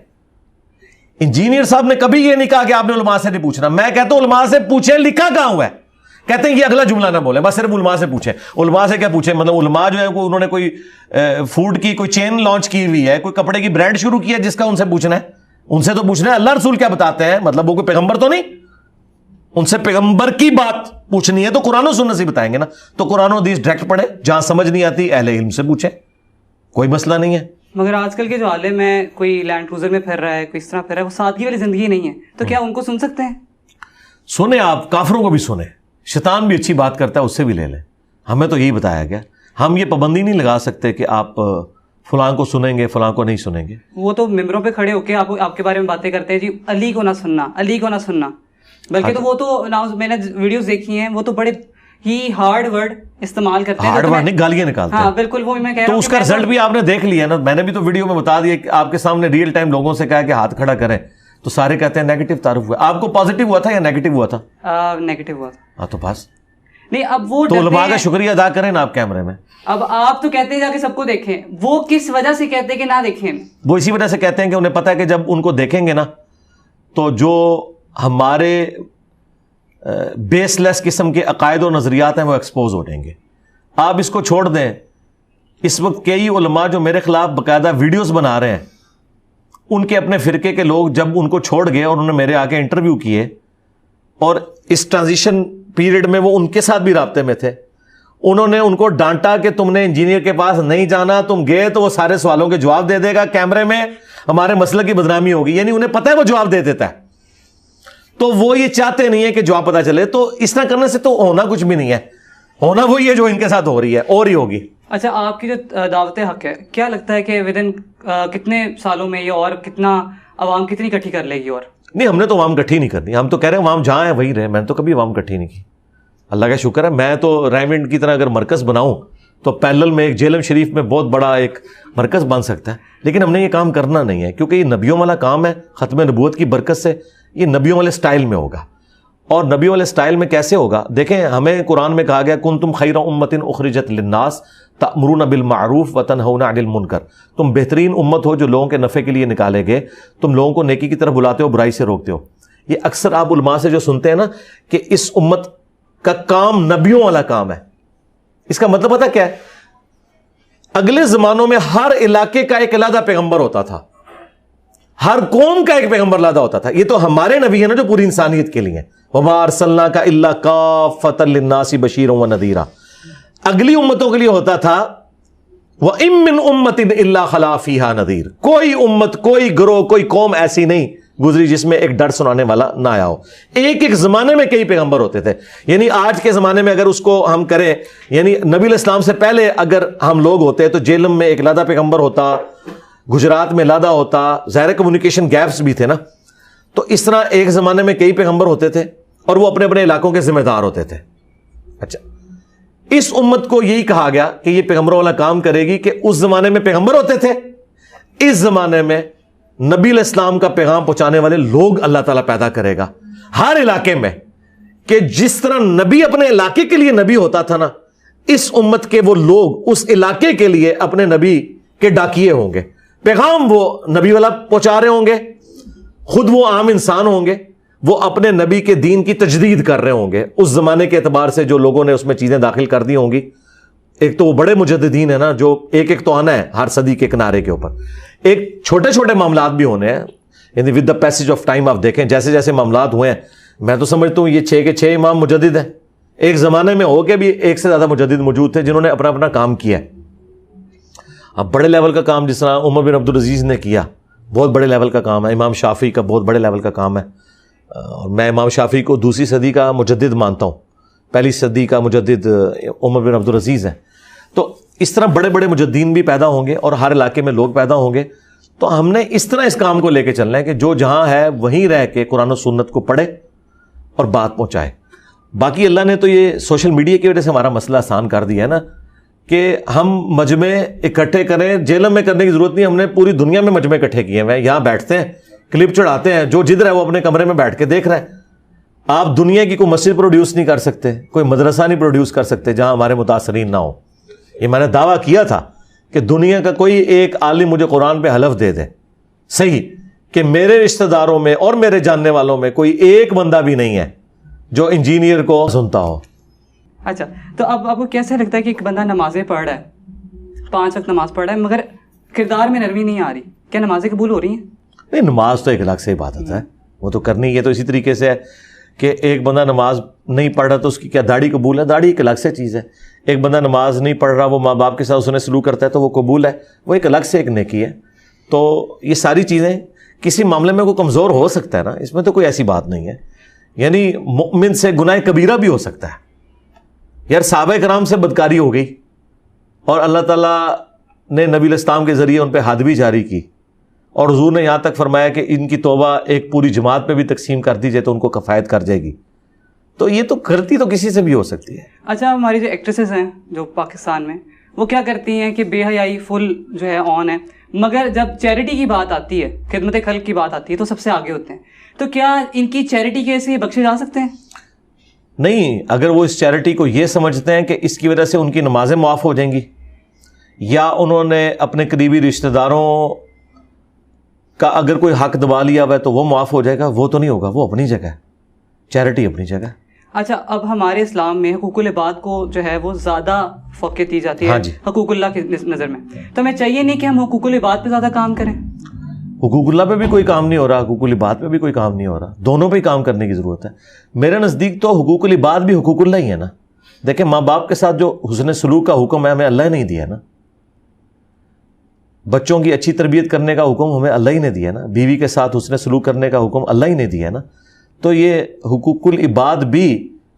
[SPEAKER 2] انجینئر صاحب نے کبھی یہ نہیں کہا کہ آپ نے علماء سے نہیں پوچھنا، میں کہتا ہوں علماء سے پوچھیں لکھا کہاں ہوا ہے۔ کہتے ہیں یہ اگلا جملہ نہ بولیں، بس صرف علماء سے پوچھیں۔ علماء سے کیا پوچھیں؟ مطلب علماء جو ہے انہوں نے کوئی فوڈ کی کوئی چین لانچ کی ہوئی ہے، کوئی کپڑے کی برانڈ شروع کی ہے جس کا ان سے پوچھنا ہے؟ ان سے تو پوچھنا ہے اللہ رسول کیا بتاتے ہیں، مطلب وہ کوئی پیغمبر تو نہیں، ان سے پیغمبر کی بات پوچھنی ہے تو قرآن و سنت سے بتائیں گے نا۔ تو قرآن و حدیث ڈائریکٹ پڑھیں، جہاں سمجھ نہیں آتی اہل علم سے پوچھیں، کوئی مسئلہ نہیں ہے۔
[SPEAKER 1] مگر آج کل کے جو عالم ہے، کوئی لینڈ کروزر میں پھر رہا ہے، کوئی اس طرح پھر رہا ہے، وہ سادگی والی زندگی نہیں ہے، تو کیا ان کو سن سکتے ہیں؟
[SPEAKER 2] سنیں، آپ کافروں کو بھی سنیں، شیطان بھی اچھی بات کرتا ہے اس سے بھی لے لیں۔ ہمیں تو یہی بتایا گیا، ہم یہ پابندی نہیں لگا سکتے کہ آپ فلاں کو سنیں گے فلاں کو نہیں سنیں گے۔
[SPEAKER 1] وہ تو ممبروں پہ کھڑے ہو کے آپ کے بارے میں باتیں کرتے ہیں، جی علی کو نہ سننا، علی کو نہ سننا، بلکہ تو وہ تو میں نے ویڈیوز دیکھی ہیں، وہ تو بڑے ہی ہارڈ ورڈ استعمال کرتے ہیں،
[SPEAKER 2] ہارڈ ورڈ نہیں، گالیاں نکالتے ہیں۔
[SPEAKER 1] ہاں بالکل، وہ میں کہہ رہا ہوں
[SPEAKER 2] تو اس کا رزلٹ بھی آپ نے دیکھ لیا نا، میں نے بھی تو ویڈیو میں بتا دیا کہ آپ کے سامنے ریئل ٹائم لوگوں سے کہا کہ ہاتھ کھڑا کریں تو سارے کہتے ہیں نیگیٹو تعارف ہوا۔ آپ کو پازیٹیو ہوا تھا یا نیگیٹو ہوا تھا؟
[SPEAKER 1] نیگیٹو ہوا تھا۔
[SPEAKER 2] ہاں تو بس
[SPEAKER 1] نہیں اب وہ
[SPEAKER 2] تو علماء کا شکریہ ادا کریں نا آپ کیمرے میں.
[SPEAKER 1] اب آپ تو کہتے ہیں جا کے سب کو دیکھیں, وہ کس وجہ سے کہتے ہیں کہ نہ دیکھیں؟
[SPEAKER 2] وہ اسی وجہ سے کہتے ہیں کہ انہیں پتا ہے کہ جب ان کو دیکھیں گے نا تو جو ہمارے بیس لیس قسم کے عقائد و نظریات ہیں وہ ایکسپوز ہو جائیں گے. آپ اس کو چھوڑ دیں, اس وقت کئی علماء جو میرے خلاف باقاعدہ ویڈیوز بنا رہے ہیں, ان کے اپنے فرقے کے لوگ جب ان کو چھوڑ گئے اور انہوں نے میرے آ کے انٹرویو کیے, اور اس ٹرانزیشن پیریڈ میں وہ ان کے ساتھ بھی رابطے میں تھے, انہوں نے ان کو ڈانٹا کہ تم نے انجینئر کے پاس نہیں جانا, تم گئے تو وہ سارے سوالوں کے جواب دے دے گا کیمرے میں, ہمارے مسئلے کی بدنامی ہوگی. یعنی انہیں پتہ ہے وہ جواب دے دیتا ہے, تو وہ یہ چاہتے نہیں ہے کہ جواب پتہ چلے. تو اس طرح کرنے سے تو ہونا کچھ بھی نہیں ہے, ہونا وہی ہے جو ان کے ساتھ ہو رہی ہے, اور ہی ہوگی.
[SPEAKER 1] اچھا, آپ کی جو دعوت حق ہے, کیا لگتا ہے کہ ودن کتنے سالوں میں یہ اور کتنا عوام کتنی اکٹھی کر لے گی؟ اور
[SPEAKER 2] نہیں, ہم نے تو عوام اکٹھی نہیں کرنی, ہم تو کہہ رہے ہیں عوام جہاں ہیں وہیں رہے. میں نے تو کبھی عوام اکٹھی نہیں کی, اللہ کا شکر ہے. میں تو رائمنڈ کی طرح اگر مرکز بناؤں تو پیرلل میں ایک جیلم شریف میں بہت بڑا ایک مرکز بن سکتا ہے, لیکن ہم نے یہ کام کرنا نہیں ہے کیونکہ یہ نبیوں والا کام ہے. ختم نبوت کی برکت سے یہ نبیوں والے سٹائل میں ہوگا. اور نبیوں والے سٹائل میں کیسے ہوگا؟ دیکھیں, ہمیں قرآن میں کہا گیا کنتم خیر امت اخرجت للناس تأمرون بالمعروف وتنہون عن المنکر, تم بہترین امت ہو جو لوگوں کے نفع کے لیے نکالے گئے, تم لوگوں کو نیکی کی طرف بلاتے ہو, برائی سے روکتے ہو. یہ اکثر آپ علماء سے جو سنتے ہیں نا کہ اس امت کا کام نبیوں والا کام ہے, اس کا مطلب پتہ کیا ہے؟ اگلے زمانوں میں ہر علاقے کا ایک علیحدہ پیغمبر ہوتا تھا, ہر قوم کا ایک پیغمبر علیحدہ ہوتا تھا. یہ تو ہمارے نبی ہیں نا جو پوری انسانیت کے لیے ہیں, وَمَا أَرْسَلْنَاكَ إِلَّا كَافَّةً لِلنَّاسِ بَشِيرًا وَنَذِيرًا. اگلی امتوں کے لیے ہوتا تھا وَإِن مِّنْ أُمَّةٍ إِلَّا خَلَا فِيهَا نَذِيرٌ. کوئی امت, کوئی گروہ, کوئی قوم ایسی نہیں گزری جس میں ایک ڈر سنانے والا نہ آیا ہو. ایک ایک زمانے میں کئی پیغمبر ہوتے تھے. یعنی آج کے زمانے میں اگر اس کو ہم کریں, یعنی نبی علیہ السلام سے پہلے اگر ہم لوگ ہوتے تو جیلم میں ایک علیحدہ پیغمبر ہوتا, گجرات میں علیحدہ ہوتا, ظاہر کمیونیکیشن گیپس بھی تھے نا. تو اس طرح ایک زمانے میں کئی پیغمبر ہوتے تھے اور وہ اپنے اپنے علاقوں کے ذمہ دار ہوتے تھے. اچھا, اس امت کو یہی کہا گیا کہ یہ پیغمبروں والا کام کرے گی کہ اس زمانے میں پیغمبر ہوتے تھے, اس زمانے میں نبی علیہ السلام کا پیغام پہنچانے والے لوگ اللہ تعالیٰ پیدا کرے گا ہر علاقے میں. کہ جس طرح نبی اپنے علاقے کے لیے نبی ہوتا تھا نا, اس امت کے وہ لوگ اس علاقے کے لیے اپنے نبی کے ڈاکیے ہوں گے. پیغام وہ نبی والا پہنچا رہے ہوں گے, خود وہ عام انسان ہوں گے, وہ اپنے نبی کے دین کی تجدید کر رہے ہوں گے. اس زمانے کے اعتبار سے جو لوگوں نے اس میں چیزیں داخل کر دی ہوں گی, ایک تو وہ بڑے مجددین ہیں نا جو ایک ایک تو آنا ہے ہر صدی کے کنارے کے اوپر. ایک چھوٹے چھوٹے معاملات بھی ہونے ہیں, یعنی with the passage of time آپ دیکھیں جیسے جیسے معاملات ہوئے ہیں, میں تو سمجھتا ہوں یہ 6 کے 6 امام مجدد ہیں. ایک زمانے میں ہو کے بھی ایک سے زیادہ مجدد موجود تھے جنہوں نے اپنا اپنا کام کیا ہے. اب بڑے لیول کا کام جس طرح عمر بن عبدالعزیز نے کیا, بہت بڑے لیول کا کام ہے. امام شافعی کا بہت بڑے لیول کا کام ہے, اور میں امام شافعی کو دوسری صدی کا مجدد مانتا ہوں, پہلی صدی کا مجدد عمر بن عبدالعزیز ہے. تو اس طرح بڑے بڑے مجددین بھی پیدا ہوں گے اور ہر علاقے میں لوگ پیدا ہوں گے. تو ہم نے اس طرح اس کام کو لے کے چلنا ہے کہ جو جہاں ہے وہیں رہ کے قرآن و سنت کو پڑھے اور بات پہنچائے. باقی اللہ نے تو یہ سوشل میڈیا کی وجہ سے ہمارا مسئلہ آسان کر دیا ہے نا کہ ہم مجمع اکٹھے کریں. جیلم میں کرنے کی ضرورت نہیں, ہم نے پوری دنیا میں مجمع اکٹھے کیے ہیں. یہاں بیٹھتے ہیں, کلپ چڑھاتے ہیں, جو جدھر ہے وہ اپنے کمرے میں بیٹھ کے دیکھ رہا ہے. آپ دنیا کی کوئی مسجد پروڈیوس نہیں کر سکتے, کوئی مدرسہ نہیں پروڈیوس کر سکتے جہاں ہمارے متاثرین نہ ہوں. یہ میں نے دعویٰ کیا تھا کہ دنیا کا کوئی ایک عالم مجھے قرآن پہ حلف دے دے صحیح کہ میرے رشتہ داروں میں اور میرے جاننے والوں میں کوئی ایک بندہ بھی نہیں ہے جو انجینئر کو سنتا ہو.
[SPEAKER 1] اچھا, تو اب آپ کو کیسے لگتا ہے کہ ایک بندہ نمازیں پڑھ رہا ہے, 5 وقت نماز پڑھ رہا ہے, مگر کردار میں نرمی نہیں آ رہی, کیا نمازیں قبول ہو رہی ہیں؟
[SPEAKER 2] نہیں, نماز تو ایک الگ سے عبادت ہے, وہ تو کرنی ہے. تو اسی طریقے سے ہے کہ ایک بندہ نماز نہیں پڑھ رہا تو اس کی کیا داڑھی قبول ہے؟ داڑھی ایک الگ سے چیز ہے. ایک بندہ نماز نہیں پڑھ رہا, وہ ماں باپ کے ساتھ اس نے سلوک کرتا ہے تو وہ قبول ہے, وہ ایک الگ سے ایک نیکی ہے. تو یہ ساری چیزیں کسی معاملے میں کوئی کمزور ہو سکتا ہے نا, اس میں تو کوئی ایسی بات نہیں ہے. یعنی مؤمن سے گناہ کبیرہ بھی ہو سکتا ہے. یار صحابہ کرام سے بدکاری ہو گئی اور اللہ تعالیٰ نے نبی علیہ السلام کے ذریعے ان پہ حد بھی جاری کی, اور حضور نے یہاں تک فرمایا کہ ان کی توبہ ایک پوری جماعت میں بھی تقسیم کر دی جائے تو ان کو کفایت کر جائے گی. تو یہ تو غلطی تو کسی سے بھی ہو سکتی ہے.
[SPEAKER 1] اچھا, ہماری جو ایکٹریسز ہیں جو پاکستان میں, وہ کیا کرتی ہیں کہ بے حیائی فل جو ہے آن ہے, مگر جب چیریٹی کی بات آتی ہے, خدمت خلق کی بات آتی ہے تو سب سے آگے ہوتے ہیں. تو کیا ان کی چیریٹی کے سے بخشے جا سکتے ہیں؟
[SPEAKER 2] نہیں، اگر وہ اس چیریٹی کو یہ سمجھتے ہیں کہ اس کی وجہ سے ان کی نمازیں معاف ہو جائیں گی، یا انہوں نے اپنے قریبی رشتہ داروں کا اگر کوئی حق دبا لیا ہوا ہے تو وہ معاف ہو جائے گا، وہ تو نہیں ہوگا، وہ اپنی جگہ ہے، چیریٹی اپنی جگہ ہے۔
[SPEAKER 1] اچھا، اب ہمارے اسلام میں حقوق العباد کو جو ہے وہ زیادہ فوقیت دی جاتی ہے
[SPEAKER 2] ہاں جی،
[SPEAKER 1] حقوق اللہ کی نظر میں، تو ہمیں چاہیے نہیں کہ ہم حقوق العباد پہ زیادہ کام کریں؟
[SPEAKER 2] حقوق اللہ پہ بھی کوئی کام نہیں ہو رہا، حقوق العباد پہ بھی کوئی کام نہیں ہو رہا، دونوں پہ ہی کام کرنے کی ضرورت ہے۔ میرے نزدیک تو حقوق العباد بھی حقوق اللہ ہی ہے نا۔ دیکھیں، ماں باپ کے ساتھ جو حسن سلوک کا حکم ہے ہمیں اللہ نے نہیں دیا نا، بچوں کی اچھی تربیت کرنے کا حکم ہمیں اللہ ہی نے دیا نا، بیوی کے ساتھ حسن سلوک کرنے کا حکم اللہ ہی نے دیا نا، تو یہ حقوق العباد بھی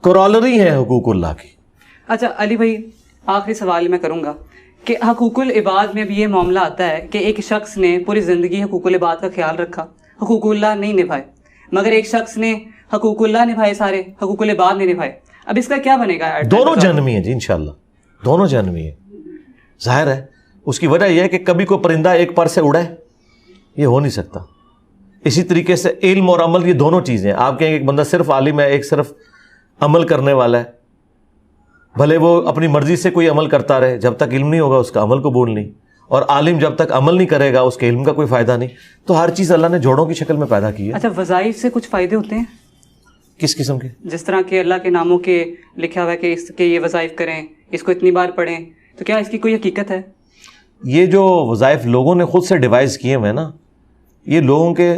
[SPEAKER 2] کرالری ہیں حقوق اللہ کی۔
[SPEAKER 1] اچھا علی بھائی، آخری سوال میں کروں گا کہ حقوق العباد میں بھی یہ معاملہ آتا ہے کہ ایک شخص نے پوری زندگی حقوق العباد کا خیال رکھا، حقوق اللہ نہیں نبھائے، مگر ایک شخص نے حقوق اللہ نبھائے، سارے حقوق العباد نہیں نبھائے، اب اس کا کیا بنے گا؟
[SPEAKER 2] دونوں جہنمی ہیں جی، انشاءاللہ دونوں جہنمی ہیں۔ ظاہر ہے اس کی وجہ یہ ہے کہ کبھی کوئی پرندہ ایک پر سے اڑے، یہ ہو نہیں سکتا۔ اسی طریقے سے علم اور عمل یہ دونوں چیزیں ہیں۔ آپ کہیں گے ایک بندہ صرف عالم ہے، ایک صرف عمل کرنے والا ہے، بھلے وہ اپنی مرضی سے کوئی عمل کرتا رہے، جب تک علم نہیں ہوگا اس کا عمل قبول نہیں، اور عالم جب تک عمل نہیں کرے گا اس کے علم کا کوئی فائدہ نہیں۔ تو ہر چیز اللہ نے جوڑوں کی شکل میں پیدا کی ہے۔
[SPEAKER 1] اچھا، وظائف سے کچھ فائدے ہوتے ہیں؟
[SPEAKER 2] کس قسم کے؟
[SPEAKER 1] جس طرح کہ اللہ کے ناموں کے لکھا ہوا ہے کہ اس کے یہ وظائف کریں، اس کو اتنی بار پڑھیں، تو کیا اس کی کوئی حقیقت ہے؟
[SPEAKER 2] یہ جو وظائف لوگوں نے خود سے ڈیوائز کیے ہوئے ہیں نا، یہ لوگوں کے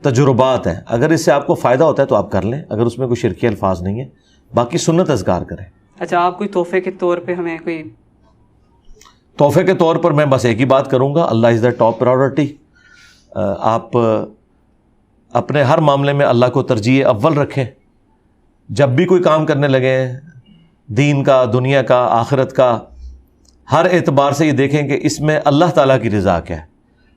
[SPEAKER 2] تجربات ہیں۔ اگر اس سے آپ کو فائدہ ہوتا ہے تو آپ کر لیں، اگر اس میں کوئی شرکی الفاظ نہیں ہے، باقی سنت اذکار کریں۔
[SPEAKER 1] اچھا، آپ کوئی تحفے کے طور پہ ہمیں کوئی؟
[SPEAKER 2] تحفے کے طور پر میں بس ایک ہی بات کروں گا، اللہ از دا ٹاپ پرائورٹی۔ آپ اپنے ہر معاملے میں اللہ کو ترجیح اول رکھیں۔ جب بھی کوئی کام کرنے لگے، دین کا، دنیا کا، آخرت کا، ہر اعتبار سے یہ دیکھیں کہ اس میں اللہ تعالیٰ کی رضا کیا ہے۔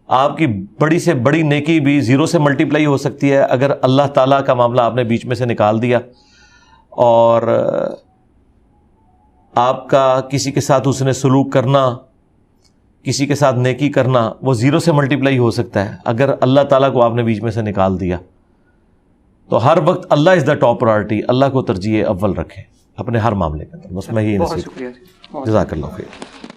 [SPEAKER 2] آپ کی بڑی سے بڑی نیکی بھی زیرو سے ملٹیپلائی ہو سکتی ہے اگر اللہ تعالیٰ کا معاملہ آپ نے بیچ میں سے نکال دیا، اور آپ کا کسی کے ساتھ حسن سلوک کرنا، کسی کے ساتھ نیکی کرنا، وہ زیرو سے ملٹیپلائی ہو سکتا ہے اگر اللہ تعالیٰ کو آپ نے بیچ میں سے نکال دیا۔ تو ہر وقت اللہ از دا ٹاپ پرائورٹی، اللہ کو ترجیح اول رکھیں اپنے ہر معاملے کے اندر۔ بس میں یہ
[SPEAKER 1] بہت شکریہ جی،
[SPEAKER 2] جزاک اللہ خیر۔